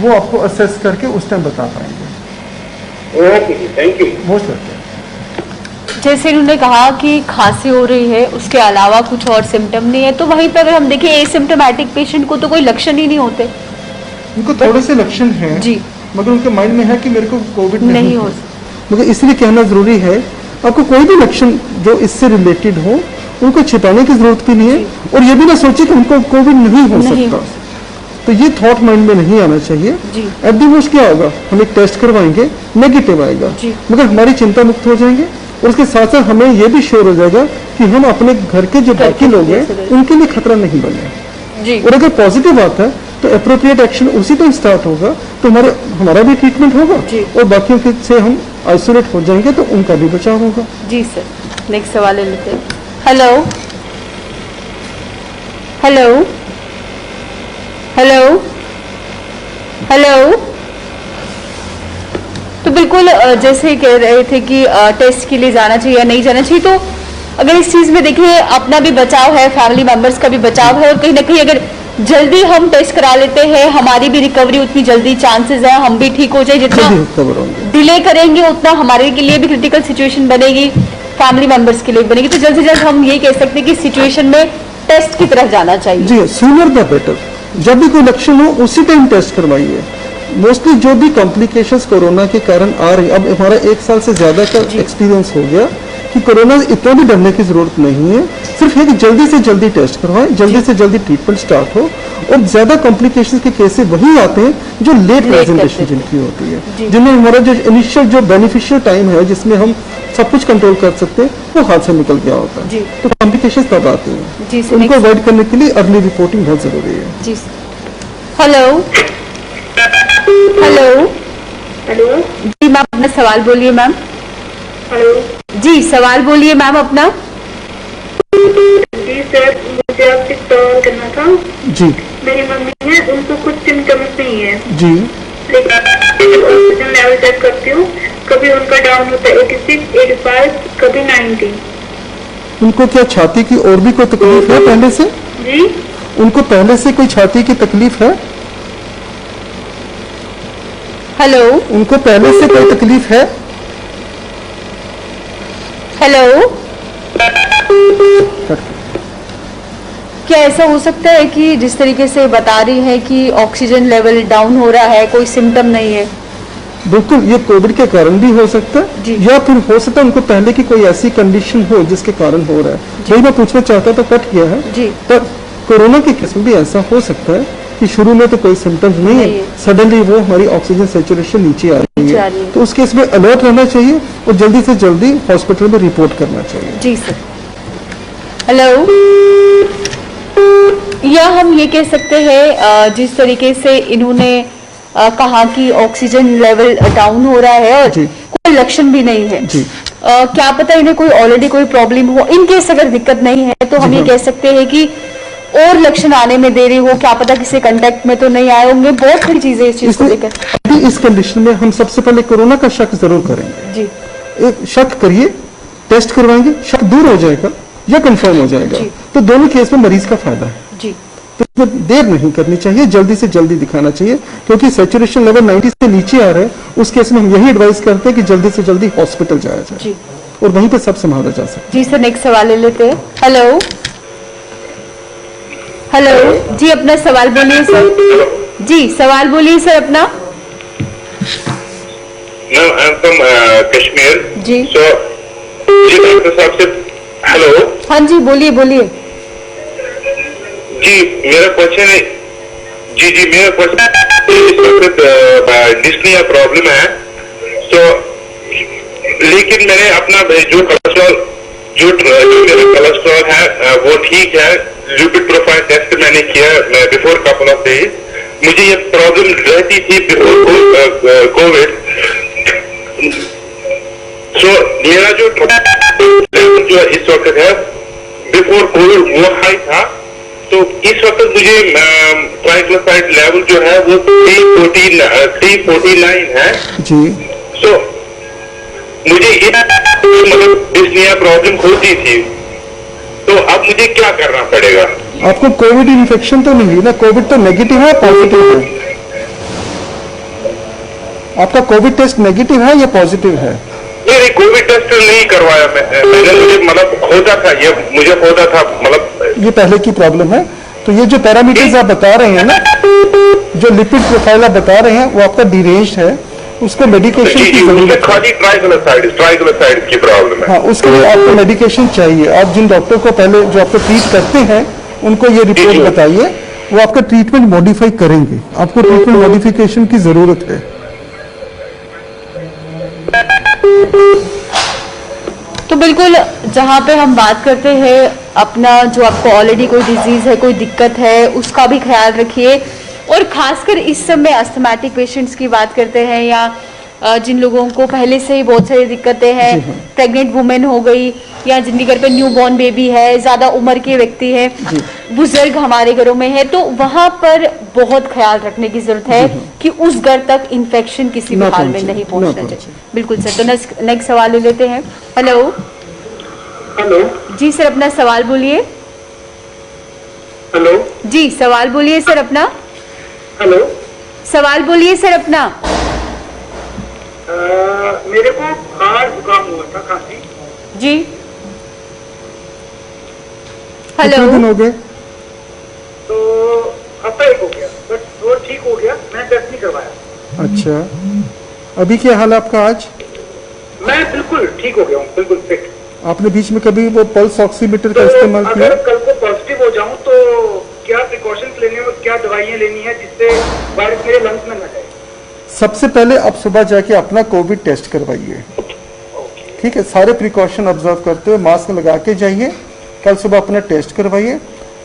वो आपको असेस करके उस टाइम बता पाएंगे। Okay thank you. Most welcome. जैसे उन्होंने कहा कि खांसी हो रही है, उसके अलावा कुछ और सिम्टम नहीं है, तो वहीं पर अगर हम देखें एसिम्प्टोमेटिक पेशेंट को तो कोई लक्षण ही नहीं होते। उनको थोड़े से लक्षण हैं जी, मगर उनके माइंड में है कि मेरे को कोविड नहीं हो है। मगर इसलिए कहना जरूरी है, आपको कोई भी लक्षण जो इससे रिलेटेड हो उनको छिपाने की जरूरत भी नहीं है, और ये भी ना सोचे कि उनको कोविड नहीं हो सकता। तो ये थॉट माइंड में नहीं आना चाहिए। एट दी मोस्ट क्या होगा, हम एक टेस्ट करवाएंगे, नेगेटिव आएगा, मगर हमारी चिंता मुक्त हो जाएंगे, और उसके साथ साथ हमें ये भी श्योर हो जाएगा कि हम अपने घर के जो बाकी लोग हैं उनके लिए खतरा नहीं बने। और अगर पॉजिटिव आता है तो अप्रोप्रिएट एक्शन उसी टाइम स्टार्ट होगा, तो हमारा भी ट्रीटमेंट होगा और बाकियों के से हम आइसोलेट हो जाएंगे तो उनका भी बचाव होगा। जी सर, नेक्स्ट सवाल ले लेते हैं। हेलो। हेलो। हेलो। हेलो। तो बिल्कुल जैसे कह रहे थे कि टेस्ट के लिए जाना चाहिए या नहीं जाना चाहिए, तो अगर इस चीज में देखिए अपना भी बचाव है, फैमिली मेंबर्स का भी बचाव है, और कहीं ना कहीं अगर जल्दी हम टेस्ट करा लेते हैं, हमारी भी रिकवरी उतनी जल्दी चांसेस है, हम भी ठीक हो जाए। जितना डिले करेंगे उतना हमारे के लिए भी क्रिटिकल सिचुएशन बनेगी, फैमिली मेंबर्स के लिए बनेगी। तो जल्द से जल्द हम ये कह सकते हैं कि सिचुएशन में टेस्ट की तरफ जाना चाहिए। जी, सूनर द बेटर। जब भी कोई लक्षण हो उसी टाइम टेस्ट करवाइए। मोस्टली जो भी कॉम्प्लिकेशंस कोरोना के कारण आ रही, अब हमारा 1 साल से ज्यादा का एक्सपीरियंस हो गया कि कोरोना इतना भी डरने की जरूरत नहीं है। सिर्फ है कि जल्दी से जल्दी टेस्ट करवाएं, जल्दी से जल्दी ट्रीटमेंट स्टार्ट हो, और ज्यादा कॉम्प्लिकेशन के केसेस वही आते हैं जो लेट प्रेजेंटेशन करते जिनकी होती है, जिनमें हमारा जो इनिशियल जो बेनिफिशियल टाइम है जिसमें हम सब कुछ कंट्रोल कर सकते हैं वो हाथ से निकल गया होता है, तो कॉम्प्लिकेशन तब आते हैं। जी सर, उनको अवॉइड करने के लिए अर्ली रिपोर्टिंग बहुत जरूरी है। जी हेलो हेलो हेलो जी मैम अपना सवाल बोलिए मैम। हेलो जी सवाल बोलिए मैम अपना। जी सर, मुझे आपसे सवाल करना था। जी मेरी मम्मी है, उनको कुछ सिम्टम्स नहीं है, जी लेकिन ऑक्सीजन लेवल चेक करती हूँ, कभी उनका डाउन होता है 86, 85, कभी 90। उनको क्या छाती की और भी कोई तकलीफ है पहले से? जी उनको पहले से कोई छाती की तकलीफ है? हेलो उनको पहले से कोई तकलीफ है? हेलो क्या ऐसा हो सकता है कि जिस तरीके से बता रही है कि ऑक्सीजन लेवल डाउन हो रहा है, कोई सिम्टम नहीं है? बिल्कुल, ये कोविड के कारण भी हो सकता है या फिर हो सकता है उनको पहले की कोई ऐसी कंडीशन हो जिसके कारण हो रहा है। वही मैं पूछना चाहता था, कट गया है जी। पर कोरोना के केस में भी ऐसा हो सकता है कि शुरू में तो कोई सिम्टम्स नहीं है, सडनली वो हमारी ऑक्सीजन सैचुरेशन नीचे आ रही है, तो उस केस में अलर्ट रहना चाहिए और जल्दी से जल्दी हॉस्पिटल में रिपोर्ट करना चाहिए। जी सर। हेलो, या हम ये कह सकते हैं जिस तरीके से इन्होंने कहा कि ऑक्सीजन लेवल डाउन हो रहा है और कोई लक्षण भी नहीं है, क्या पता इन्हें कोई ऑलरेडी कोई प्रॉब्लम हो। इन केस अगर दिक्कत नहीं है तो हम ये कह सकते हैं कि और लक्षण आने में देरी हो, क्या पता किसी कांटेक्ट में तो नहीं आए होंगे, बहुत सारी चीजें इस चीज को लेकर। अभी इस कंडीशन में हम सबसे पहले कोरोना का शक जरूर करेंगे जी। एक शक करिए, टेस्ट करवाएंगे, शक दूर हो जाएगा या कंफर्म हो जाएगा, तो दोनों केस में मरीज का फायदा है जी। तो इसमें देर नहीं करनी चाहिए, जल्दी से जल्दी दिखाना चाहिए, क्योंकि सैचुरेशन लेवल 90 से नीचे आ रहे हैं, उस केस में हम यही एडवाइस करते हैं कि जल्दी से जल्दी हॉस्पिटल जाया जाए और वहीं पे सब संभाला जा सकता है। जी सर, नेक्स्ट सवाल ले लेते हैं। हेलो हेलो जी, अपना सवाल बोलिए सर। जी सवाल बोलिए सर अपना। No, I'm from Kashmir. जी। So, जी डॉक्टर साहब से हेलो। हाँ जी बोलिए बोलिए। जी मेरा क्वेश्चन है, जी मेरा क्वेश्चन इस वक्त डिस्निया प्रॉब्लम है, तो लेकिन मैंने अपना जो कोलेस्ट्रॉल जो मेरा कोलेस्ट्रॉल है वो ठीक है, लिपिड प्रोफाइल टेस्ट मैंने किया बिफोर कपल ऑफ डेज, मुझे ये प्रॉब्लम रहती थी बिफोर कोविड। सो मेरा जो इस वक्त है बिफोर कोविड वो हाई था, तो इस वक्त मुझे ट्राइग्लिसराइड लेवल जो है वो 349 है जी। सो मुझे मतलब डिस्निया प्रॉब्लम होती थी, तो अब मुझे क्या करना पड़ेगा? आपको कोविड इन्फेक्शन तो नहीं है ना? कोविड तो नेगेटिव है पॉजिटिव है? आपका कोविड टेस्ट नेगेटिव है या पॉजिटिव है? नहीं, कोविड टेस्ट नहीं करवाया मैंने, मुझे मतलब होता था, ये मुझे होता था, मतलब ये पहले की प्रॉब्लम है। तो ये जो पैरामीटर्स आप बता रहे हैं ना, जो लिपिड प्रोफाइल आप बता रहे हैं वो आपका डिरेंज्ड है, उसको मेडिकेशन की जरूरत है। खाली ट्राइग्लिसराइड की प्रॉब्लम है। हाँ, उसके लिए आपको मेडिकेशन चाहिए। आप जिन डॉक्टर को पहले जो आपको ट्रीट करते हैं उनको ये रिपोर्ट बताइए, वो आपका ट्रीटमेंट मॉडिफाई करेंगे। आपको ट्रीटमेंट मॉडिफिकेशन की जरूरत है। तो बिल्कुल जहाँ पे हम बात करते हैं अपना जो आपको ऑलरेडी कोई डिजीज है, कोई दिक्कत है, उसका भी ख्याल रखिए। और खासकर इस समय अस्थमैटिक पेशेंट्स की बात करते हैं या जिन लोगों को पहले से ही बहुत सारी दिक्कतें हैं, प्रेग्नेंट वुमेन हो गई या जिनके घर पे न्यू बॉर्न बेबी है, ज्यादा उम्र के व्यक्ति हैं, बुजुर्ग हमारे घरों में है, तो वहां पर बहुत ख्याल रखने की जरूरत है कि उस घर तक इन्फेक्शन किसी भी हाल में नहीं पहुंचना चाहिए। बिल्कुल सर। तो नेक्स्ट सवाल ले लेते हैं। हेलो हेलो जी सर, अपना सवाल बोलिए। हेलो जी सवाल बोलिए सर अपना। हेलो सवाल बोलिए सर अपना। मेरे को बुखार जुकाम हुआ था, खांसी। जी कितने दिन हो गए? तो हफ्ता एक हो गया, बट वो ठीक हो गया, मैं टेस्ट नहीं करवाया। अच्छा, अभी क्या हाल है आपका आज? मैं बिल्कुल ठीक हो गया हूँ, बिल्कुल फिट। आपने बीच में कभी वो पल्स ऑक्सीमीटर का इस्तेमाल किया? अगर कल को पॉजिटिव हो जाऊं तो क्या प्रिकॉशंस लेने और क्या दवाइयाँ लेनी है जिससे वायरस मेरे लंग्स में न जाए? सबसे पहले आप सुबह जाके अपना कोविड टेस्ट करवाइए, ठीक है। सारे प्रिकॉशन ऑब्जर्व करते हुए मास्क लगा के जाइए। कल सुबह अपना टेस्ट करवाइए।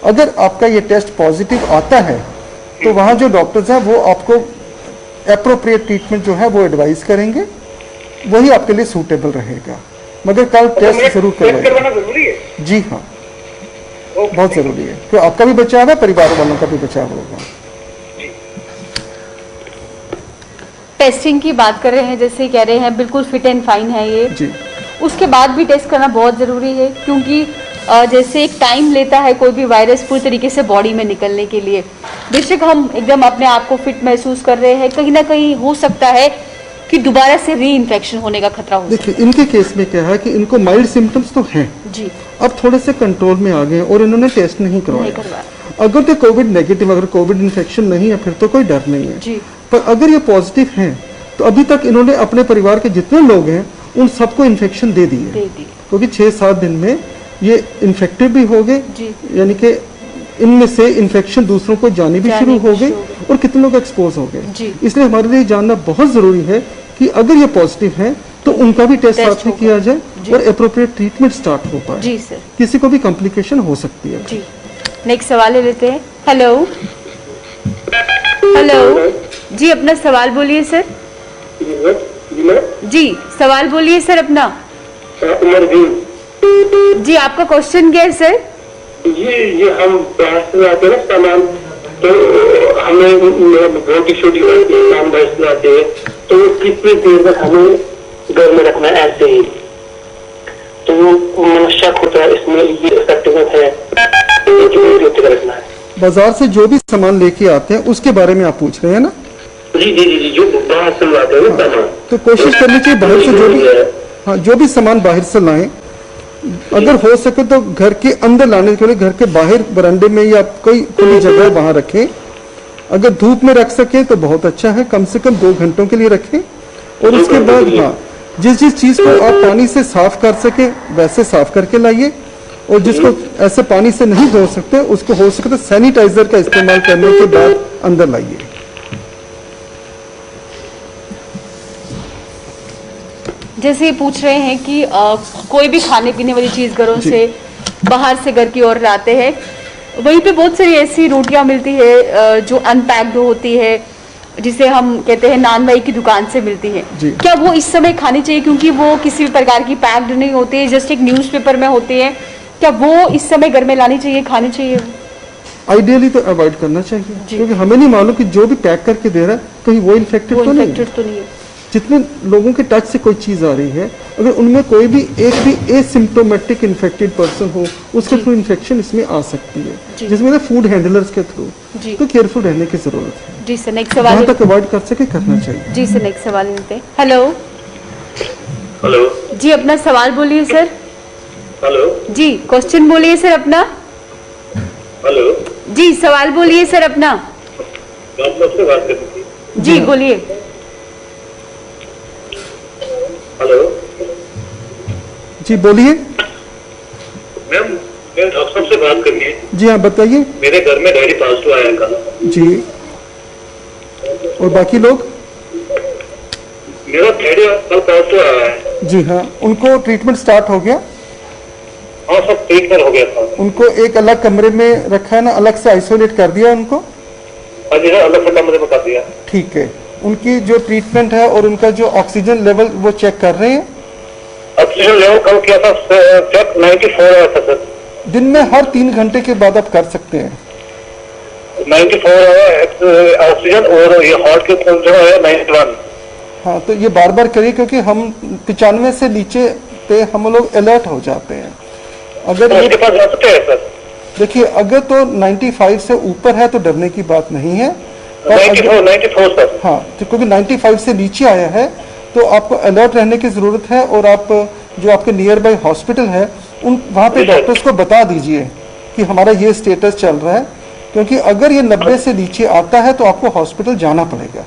अगर आपका ये टेस्ट पॉजिटिव आता है तो वहाँ जो डॉक्टर्स हैं वो आपको एप्रोप्रिएट ट्रीटमेंट जो है वो एडवाइस करेंगे, वही आपके लिए सूटेबल रहेगा। मगर कल टेस्ट जरूर करवाइए। जरूरी है? जी हाँ, बहुत जरूरी है, तो आपका भी बचाव है, परिवार वालों का भी बचाव होगा। टेस्टिंग की बात कर रहे हैं, जैसे कह रहे हैं बिल्कुल फिट एंड फाइन है ये जी। उसके बाद भी टेस्ट करना बहुत ज़रूरी है, क्योंकि जैसे एक टाइम लेता है कोई भी वायरस पूरी तरीके से बॉडी में निकलने के लिए। बेशक हम एकदम अपने आप को फिट महसूस कर रहे हैं, कहीं ना कहीं हो सकता है कि दोबारा से री इन्फेक्शन होने का खतरा हो। देखिए इनके केस में क्या है कि इनको माइल्ड सिम्टम्स तो हैं जी, अब थोड़े से कंट्रोल में आ गए और इन्होंने टेस्ट नहीं करवाया। अगर तो कोविड नेगेटिव, अगर कोविड इन्फेक्शन नहीं है फिर तो कोई डर नहीं है जी। पर अगर ये पॉजिटिव हैं तो अभी तक इन्होंने अपने परिवार के जितने लोग हैं उन सबको इन्फेक्शन दे दी है, क्योंकि 6-7 दिन में ये इन्फेक्टिव भी हो गए, यानी कि इनमें से इन्फेक्शन दूसरों को जानी भी शुरू हो गई और कितने लोग एक्सपोज हो गए। इसलिए हमारे लिए जानना बहुत जरूरी है कि अगर ये पॉजिटिव है तो उनका भी टेस्ट साथ में किया जाए और एप्रोप्रिएट ट्रीटमेंट स्टार्ट हो पाए। जी सर। किसी को भी कॉम्प्लिकेशन हो सकती है। जी, नेक्स्ट सवाल ले लेते हैं। हेलो हेलो जी, अपना सवाल बोलिए सर। जी, सवाल बोलिए सर अपना। जी, आपका क्वेश्चन क्या है सर? ये हम बाहर से लाते हैं ना सामान, तो हमें बहुत छोटी सामान बाहर से लाते हैं, तो कितनी देर तक हमें घर में रखना है ऐसे ही? तो वो शक होता है इसमें ये इफेक्टिवनेस है, कितनी देर तक रखना है? बाजार से जो भी सामान लेके आते हैं उसके बारे में आप पूछ रहे हैं ना? जी जी जी, जो बाहर से लाते हैं ना सामान, तो कोशिश करनी चाहिए बाहर से जो भी सामान बाहर से लाएं, अगर हो सके तो घर के अंदर लाने के लिए घर के बाहर बरामदे में या कोई खुली जगह वहां रखें। अगर धूप में रख सके तो बहुत अच्छा है, कम से कम 2 घंटों के लिए रखें। और उसके बाद हाँ, जिस चीज को आप पानी से साफ कर सके वैसे साफ करके लाइए, और जिसको ऐसे पानी से नहीं धो सकते उसको हो सके तो सैनिटाइजर का इस्तेमाल करने के बाद अंदर लाइए। जैसे ये पूछ रहे हैं कि कोई भी खाने पीने वाली चीज़ घरों से बाहर से घर की ओर लाते हैं, वहीं पे बहुत सारी ऐसी रोटियां मिलती है जो अनपैक्ड होती है, जिसे हम कहते हैं नान वाई की दुकान से मिलती है। क्या वो इस समय खानी चाहिए, क्योंकि वो किसी भी प्रकार की पैक्ड नहीं होती है, जस्ट एक न्यूज़पेपर में होती है? क्या वो इस समय घर में लानी चाहिए, खानी चाहिए? आइडियली तो अवॉइड करना चाहिए, क्योंकि हमें नहीं मालूम कि जो भी पैक करके दे रहा है कहीं वो इन्फेक्टेड तो नहीं है। जितने लोगों के टच से कोई चीज आ रही है, अगर उनमें कोई भी एक भी एसिम्प्टोमेटिक इन्फेक्टेड पर्सन हो उसके थ्रू इन्फेक्शन इसमें आ सकती है, जिसमें फूड हैंडलर्स के थ्रू, तो केयरफुल रहने की जरूरत है। जी सर, नेक्स्ट सवाल तक अवॉइड कर सके करना चाहिए। जी सर, नेक्स्ट सवाल लेते हैं। हेलो हेलो जी, अपना सवाल बोलिए सर। हेलो जी, क्वेश्चन बोलिए सर अपना। हेलो जी, सवाल बोलिए सर अपना। आपसे बात करनी थी। जी बोलिए। हेलो जी बोलिए। मैम, मैं डॉक्टर साहब से बात करनी है। जी हाँ बताइए। मेरे घर में डैडी पॉजिटिव आया कल। जी, और बाकी लोग? मेरा डैडी कल पॉजिटिव आया है। जी हाँ, उनको ट्रीटमेंट स्टार्ट हो गया? हाँ सब ट्रीटमेंट हो गया था। उनको एक अलग कमरे में रखा है ना, अलग से आइसोलेट कर दिया उनको? हाँ जी, अलग से कमरे में कर दिया। ठीक है, उनकी जो ट्रीटमेंट है और उनका जो ऑक्सीजन लेवल वो चेक कर रहे हैं? ऑक्सीजन लेवल कल किया था चेक, 94 आया था सर। दिन में हर 3 घंटे के बाद आप कर सकते हैं। 94 आया ऑक्सीजन, और ये हार्ट के जो है 91। हाँ, तो ये बार बार करिए, क्योंकि हम 95 से नीचे पे हम लोग अलर्ट हो जाते हैं। अगर उसके पास जा सकते हैं सर? देखिए, अगर तो 95 से ऊपर है तो डरने की बात नहीं है। 94 सर। हाँ, तो क्योंकि 95 से नीचे आया है तो आपको अलर्ट रहने की जरूरत है, और आप जो आपके नियर बाय हॉस्पिटल है उन वहाँ पे डॉक्टर्स को बता दीजिए कि हमारा ये स्टेटस चल रहा है, क्योंकि अगर ये 90 से नीचे आता है तो आपको हॉस्पिटल जाना पड़ेगा।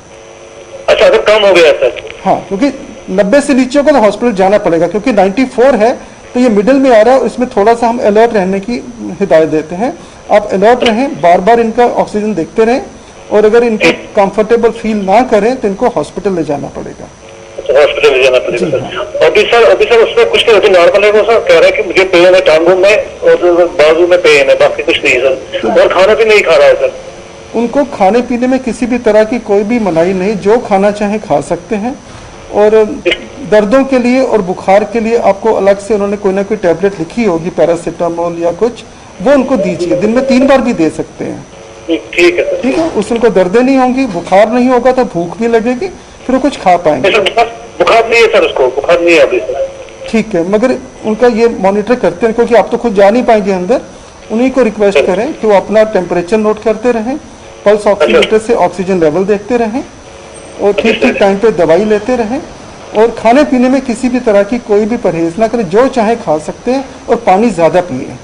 अच्छा, अगर कम हो गया सर? हाँ, क्योंकि 90 से नीचे होगा तो हॉस्पिटल जाना पड़ेगा, क्योंकि 94 है तो ये मिडिल में आ रहा है, इसमें थोड़ा सा हम अलर्ट रहने की हिदायत देते हैं। आप अलर्ट रहें, बार बार इनका ऑक्सीजन देखते रहें, और अगर इनको कंफर्टेबल फील ना करें तो इनको हॉस्पिटल ले जाना पड़ेगा। हॉस्पिटल ले जाना पड़ेगा। अभी सर उसमें कुछ नहीं, अभी नॉर्मल है, वो सर कह रहे हैं कि मुझे पेन है टांगों में और बाजू में पेन है, बाकी कुछ नहीं सर, और खाना भी नहीं खा रहा है सर। उनको खाने पीने में किसी भी तरह की कोई भी मनाही नहीं, जो खाना चाहे खा सकते हैं, और दर्दों के लिए और बुखार के लिए आपको अलग से उन्होंने कोई ना कोई टैबलेट लिखी होगी, पैरासीटामोल या कुछ, वो उनको दीजिए, दिन में 3 बार भी दे सकते हैं। ठीक है सर। ठीक है, उससे उनको दर्दें नहीं होंगी, बुखार नहीं होगा तो भूख भी लगेगी, फिर वो कुछ खा पाएंगे। बुखार नहीं है सर, उसको बुखार नहीं है अभी सर। ठीक है, मगर उनका ये मॉनिटर करते हैं, क्योंकि आप तो खुद जा नहीं पाएंगे अंदर, उन्हीं को रिक्वेस्ट करें कि वो अपना टेम्परेचर नोट करते रहें, पल्स ऑक्सीमीटर से ऑक्सीजन लेवल देखते रहें, और ठीक ठीक टाइम पे दवाई लेते रहें, और खाने पीने में किसी भी तरह की कोई भी परहेज ना करें, जो चाहे खा सकते हैं, और पानी ज्यादा पिए।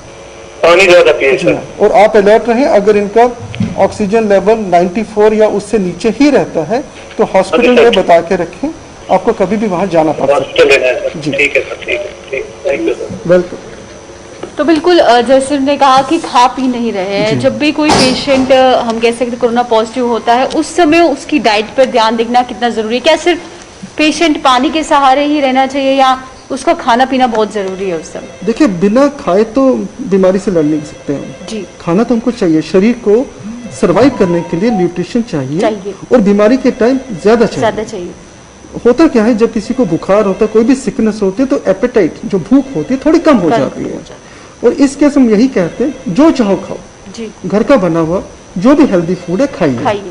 पानी ज्यादा पिए सर। और आप अलर्ट रहें, अगर इनका ऑक्सीजन लेवल 94 या उससे नीचे ही रहता है तो हॉस्पिटल में बता के रखें, आपको कभी भी वहां जाना पड़ सकता है। जी ठीक है सर, ठीक है, ठीक, थैंक यू सर। वेलकम। तो बिल्कुल जैसे उन्होंने कहा कि खा पी नहीं रहे हैं, जब भी कोई पेशेंट हम कह सकते कोरोना पॉजिटिव होता है, उस समय उसकी डाइट पर ध्यान देना कितना जरूरी है? क्या सिर्फ पेशेंट पानी के सहारे ही रहना चाहिए या उसका खाना पीना बहुत जरूरी है उस समय? देखिए, बिना खाए तो बीमारी से लड़ नहीं सकते हैं जी। खाना तो हमको चाहिए, शरीर को सरवाइव करने के लिए न्यूट्रिशन चाहिए। और बीमारी के टाइम ज्यादा चाहिए। होता क्या है, जब किसी को बुखार होता है, कोई भी सिकनेस होती है, तो एपेटाइट जो भूख होती है थोड़ी कम हो जाती है, और इस केस हम यही कहते हैं जो चाहो खाओ जी। घर का बना हुआ जो भी हेल्दी फूड है खाइए।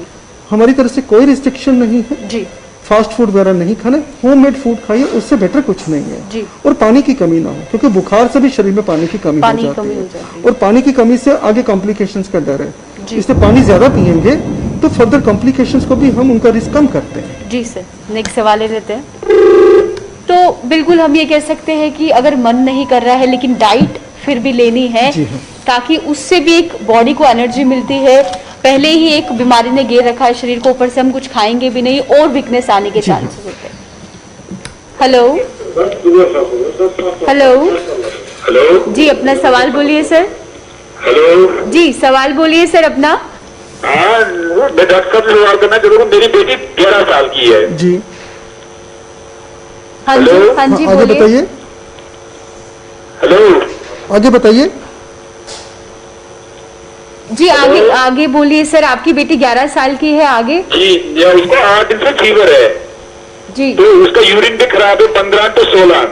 हमारी तरफ से कोई रिस्ट्रिक्शन नहीं है जी। फास्ट फूड वगैरह नहीं खाना, होममेड फूड खाइए, उससे बेटर कुछ नहीं है जी। और पानी की कमी ना हो, क्योंकि बुखार से भी शरीर में पानी की कमी हो जाती है, और पानी की कमी से आगे कॉम्प्लिकेशंस का डर है, इसलिए पानी ज्यादा पियेंगे तो फर्दर कॉम्प्लिकेशंस को भी हम उनका रिस्क कम करते हैं। जी सर, नेक्स्ट सवाल ले लेते हैं। तो बिल्कुल हम ये कह सकते हैं कि अगर मन नहीं कर रहा है लेकिन डाइट फिर भी लेनी है, ताकि उससे भी एक बॉडी को एनर्जी मिलती है। पहले ही एक बीमारी ने घेर रखा है शरीर को, ऊपर से हम कुछ खाएंगे भी नहीं और वीकनेस आने के चांसेस होते हैं। हेलो हेलो हेलो जी, अपना सवाल बोलिए सर। हेलो जी, सवाल बोलिए सर अपना। हाँ, मैं डॉक्टर साहब से सवाल करना चाहता हूँ। मेरी बेटी 11 साल की है जी। हाँ जी, हाँ जी, आगे बताइए। हेलो, आगे बताइए जी। आगे बोलिए सर। आपकी बेटी 11 साल की है, आगे जी। उसको 8 दिन से फीवर है जी। तो उसका यूरिन भी खराब है, 15 to 16।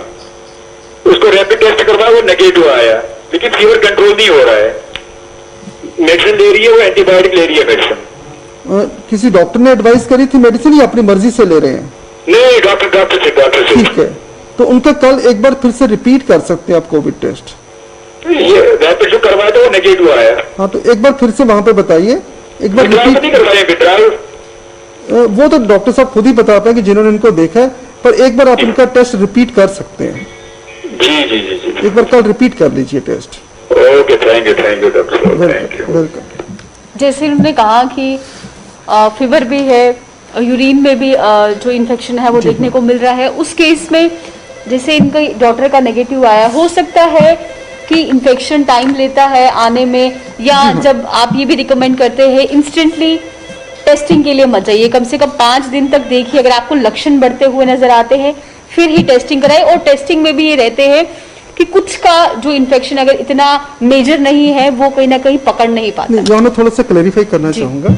उसको रैपिड टेस्ट करवाया, वो नेगेटिव आया, लेकिन फीवर कंट्रोल नहीं हो रहा है। मेडिसिन ले रही है, वो एंटीबायोटिक ले रही है मेडिसिन। किसी डॉक्टर ने एडवाइस करी थी मेडिसिन या अपनी मर्जी से ले रहे हैं? नहीं, डॉक्टर से। ठीक है, तो उनका कल एक बार फिर से रिपीट कर सकते हैं आप कोविड टेस्ट। ये रैपिड जो करवाया था वो नेगेटिव आया। हाँ, तो एक बार फिर से वहां पे बताइए, एक बार विड्रॉल नहीं करवाया? विड्रॉल वो तो डॉक्टर साहब खुद ही बता पाए कि जिन्होंने इनको देखा है, पर एक बार आप इनका टेस्ट रिपीट कर सकते हैं। जी जी जी जी, एक बार कल रिपीट कर लीजिए test. Okay, thank you doctor साहब, थैंक यू। वेलकम। जैसे उन्होंने कहा कि फीवर भी है, यूरिन में भी जो इन्फेक्शन है वो देखने को मिल रहा है। उस केस में जैसे इनका डॉक्टर का नेगेटिव आया, हो सकता है कि इन्फेक्शन टाइम लेता है आने में, या जब आप ये भी रिकमेंड करते हैं इंस्टेंटली टेस्टिंग के लिए मत जाइए, कम से कम 5 दिन तक देखिए, अगर आपको लक्षण बढ़ते हुए नजर आते हैं फिर ही टेस्टिंग कराएं। और टेस्टिंग में भी ये रहते हैं कि कुछ का जो इन्फेक्शन अगर इतना मेजर नहीं है वो कहीं ना कहीं पकड़ नहीं पाता। यहाँ मैं थोड़ा सा क्लैरिफाई करना चाहूंगा,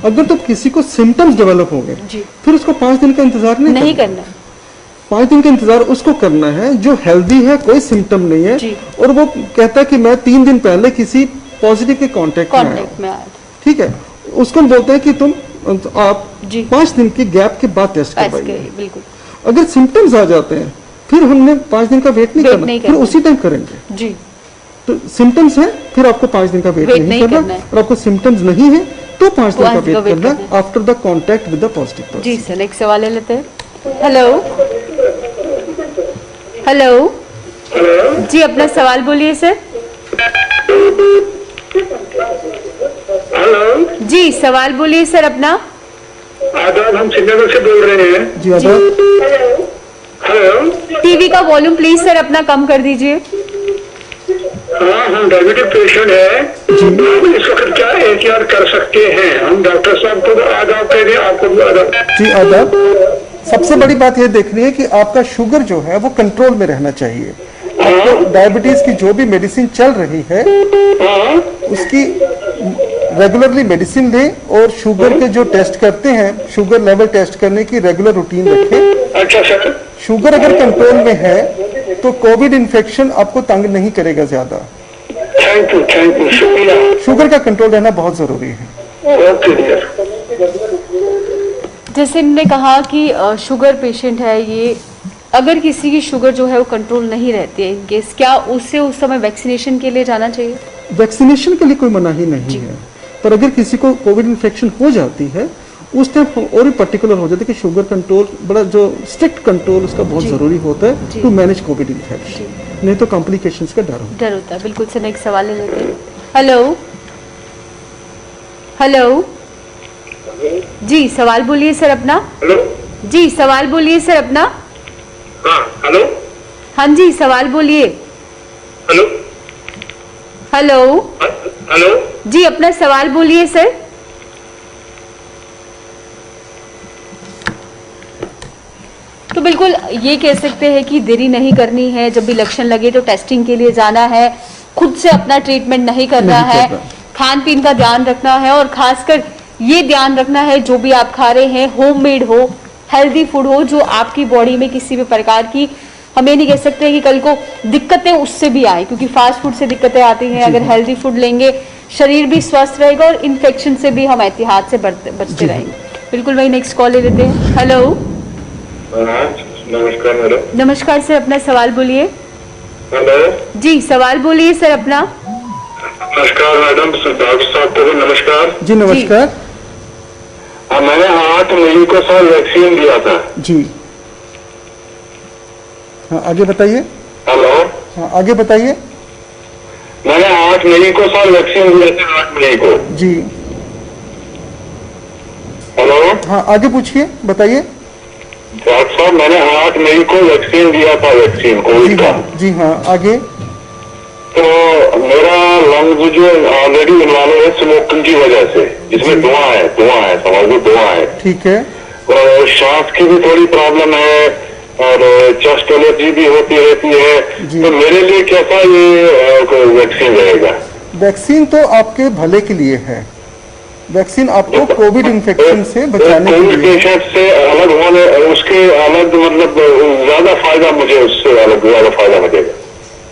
अगर तो किसी को सिम्टम्स डेवलप हो गए फिर उसको 5 दिन का इंतजार नहीं करना। 5 दिन का इंतजार उसको करना है जो हेल्दी है, कोई सिम्टम नहीं है, और वो कहता है कि मैं 3 दिन पहले किसी पॉजिटिव के कांटेक्ट में आया, ठीक है, उसको बोलते हैं कि आप 5 दिन के गैप के बाद टेस्ट करवाइए। बिल्कुल। अगर सिम्टम्स आ जाते हैं फिर हमने 5 दिन का वेट नहीं करना, फिर उसी टाइम करेंगे जी। तो सिम्टम्स है फिर आपको 5 दिन का वेट नहीं करना, और आपको सिम्टम्स नहीं है तो 5 दिन का वेट करना after the contact with the positive person. जी सर, नेक्स्ट सवाल ले लेते हैं। हेलो हेलो जी, अपना सवाल बोलिए सर। हेलो जी, सवाल बोलिए सर अपना। आदाब, हम श्रीनगर से बोल रहे हैं। जी आदाब। हेलो, टीवी का वॉल्यूम प्लीज सर अपना कम कर दीजिए। हाँ, हम डायबिटिक पेशेंट है। हम इस वक्त क्या एहतियात कर सकते हैं? हम डॉक्टर साहब को आदाब कह दें, आपको भी आदाब। जी आदाब। सबसे बड़ी बात ये देखनी है कि आपका शुगर जो है वो कंट्रोल में रहना चाहिए। आपको डायबिटीज की जो भी मेडिसिन चल रही है उसकी रेगुलरली मेडिसिन लें और शुगर के जो टेस्ट करते हैं, शुगर लेवल टेस्ट करने की रेगुलर रूटीन रखें। अच्छा सर। शुगर अगर कंट्रोल में है तो कोविड इन्फेक्शन आपको तंग नहीं करेगा ज्यादा। थैंक यू, शुक्रिया। शुगर का कंट्रोल रहना बहुत जरूरी है। Okay dear. जैसे इन्होंने कहा कि शुगर पेशेंट है ये, अगर किसी की शुगर जो है वो कंट्रोल नहीं रहती है इनकेस, क्या उससे उस समय वैक्सीनेशन के लिए जाना चाहिए? वैक्सीनेशन के लिए कोई मनाही नहीं है, पर अगर किसी को कोविड इन्फेक्शन हो जाती है उस टाइम और भी पर्टिकुलर हो जाता है कि शुगर कंट्रोल, बड़ा जो स्ट्रिक्ट कंट्रोल उसका बहुत जरूरी होता है टू मैनेज कोविड इन्फेक्शन, नहीं तो कॉम्प्लिकेशंस का डर होता है। बिल्कुल सर, नेक्स्ट सवाल ले लेते हैं। हेलो हेलो जी, सवाल बोलिए सर अपना। हेलो जी, सवाल बोलिए सर अपना। हाँ हेलो। हाँ जी, सवाल बोलिए। हेलो हेलो हेलो जी, अपना सवाल बोलिए सर। तो बिल्कुल ये कह सकते हैं कि देरी नहीं करनी है, जब भी लक्षण लगे तो टेस्टिंग के लिए जाना है, खुद से अपना ट्रीटमेंट नहीं करना है, खान पीन का ध्यान रखना है और खासकर ये ध्यान रखना है जो भी आप खा रहे हैं होममेड हो, हेल्दी फूड हो, जो आपकी बॉडी में किसी भी प्रकार की, हम ये नहीं कह सकते कि कल को दिक्कतें उससे भी आए, क्योंकि फास्ट फूड से दिक्कतें आती हैं। अगर हेल्दी फूड लेंगे शरीर भी स्वस्थ रहेगा और इन्फेक्शन से भी हम एहतियात से बचते रहेंगे। बिल्कुल, वही नेक्स्ट कॉल ले लेते हैं। हेलो नमस्कार मैडम। नमस्कार सर, अपना सवाल बोलिए। हेलो जी, सवाल बोलिए सर अपना। नमस्कार मैडम, डॉक्टर साहब को भी नमस्कार। जी नमस्कार। मैंने 8 मई को सर वैक्सीन दिया था। जी हाँ, आगे बताइए। हेलो हाँ, आगे बताइए। मैंने 8 मई को सर वैक्सीन दिया था, 8 मई को। जी हेलो हाँ, आगे पूछिए, बताइए। डॉक्टर साहब मैंने 8 मई को वैक्सीन दिया था, वैक्सीन कोविड का। जी हाँ, आगे। तो मेरा लंग जो ऑलरेडी इन्वॉल्व है स्मोकिंग की वजह से, जिसमें धुआं है समझ लो, धुआं है। ठीक है। और सांस की भी थोड़ी प्रॉब्लम है और चेस्ट एलर्जी भी होती रहती है। तो मेरे लिए कैसा ये वैक्सीन रहेगा? वैक्सीन तो आपके भले के लिए है। वैक्सीन आपको कोविड इन्फेक्शन से बचाने के लिए, पेशेंट से अलग होने, उसके अलग मतलब ज्यादा फायदा मुझे, उससे अलग ज्यादा फायदा मिलेगा।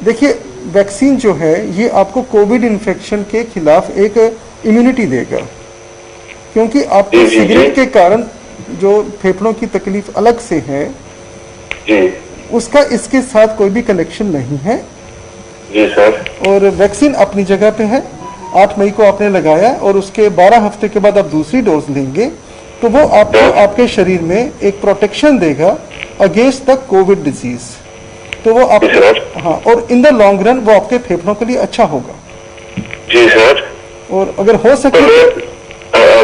देखिए वैक्सीन जो है ये आपको कोविड इन्फेक्शन के खिलाफ एक इम्यूनिटी देगा, क्योंकि आपको सिगरेट के कारण जो फेफड़ों की तकलीफ अलग से है जी, उसका इसके साथ कोई भी कनेक्शन नहीं है। जी सर। और वैक्सीन अपनी जगह पे है। 8 मई को आपने लगाया और उसके 12 हफ्ते के बाद आप दूसरी डोज लेंगे तो वो आपको आपके शरीर में एक प्रोटेक्शन देगा अगेंस्ट द कोविड डिजीज। तो वो आप हाँ, और इन द लॉन्ग रन वो आपके फेफड़ों के लिए अच्छा होगा। जी सर। और अगर हो सके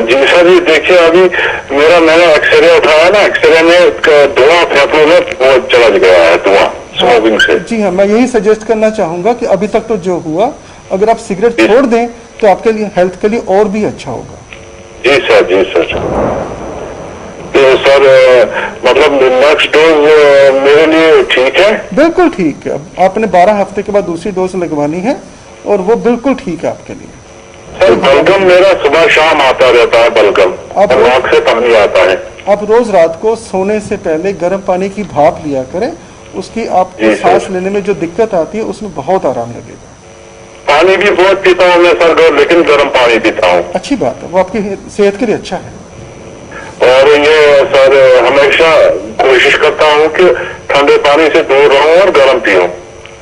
जी सर, ये देखिए अभी मैंने एक्सरे उठाया ना, एक्सरे में धुआं फेफड़ों में बहुत चला गया है, धुआं स्मोकिंग से। जी हाँ, मैं यही सजेस्ट करना चाहूंगा कि अभी तक तो जो हुआ, अगर आप सिगरेट छोड़ दें तो आपके लिए हेल्थ के लिए और भी अच्छा होगा। जी सर, जी सर। तो सर मतलब नेक्स्ट डोज मेरे लिए ठीक है? बिल्कुल ठीक है। आपने 12 हफ्ते के बाद दूसरी डोज लगवानी है और वो बिल्कुल ठीक है आपके लिए। सर बलगम मेरा सुबह शाम आता रहता है, बलगम, और नाक से पानी आता है। आप रोज रात को सोने से पहले गर्म पानी की भाप लिया करें, उसकी आपको सांस लेने में जो दिक्कत आती है उसमें बहुत आराम लगेगा। पानी भी बहुत पीता हूँ मैं सर, लेकिन गर्म पानी पीता हूँ। अच्छी बात है, वो आपकी सेहत के लिए अच्छा है। और ये सर हमेशा कोशिश करता हूँ कि ठंडे पानी से दूर रहूं और गर्म पीऊं।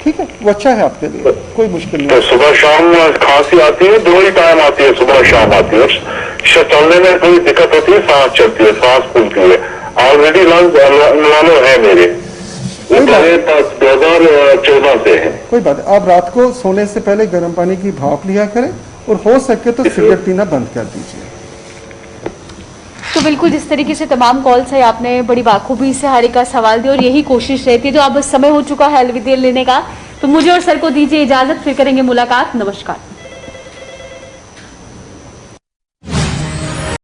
ठीक है, वो अच्छा है आपके लिए, कोई मुश्किल नहीं। तो सुबह शाम खांसी आती है, 2 ही टाइम आती है, सुबह शाम आती है। चलने में थोड़ी दिक्कत होती है, सांस चलती है, सांस फूलती है। ऑलरेडी लंग है मेरे, 2014 से है। कोई बात है, आप रात को सोने से पहले गर्म पानी की भाप लिया करें और हो सके तो सिगरेट पीना बंद कर दीजिए। तो बिल्कुल जिस तरीके से तमाम कॉल्स है, आपने बड़ी बाखूबी से हर एक का सवाल दिया और यही कोशिश रहती है। जो अब समय हो चुका है अलविदा लेने का, तो मुझे और सर को दीजिए इजाजत, फिर करेंगे मुलाकात। नमस्कार।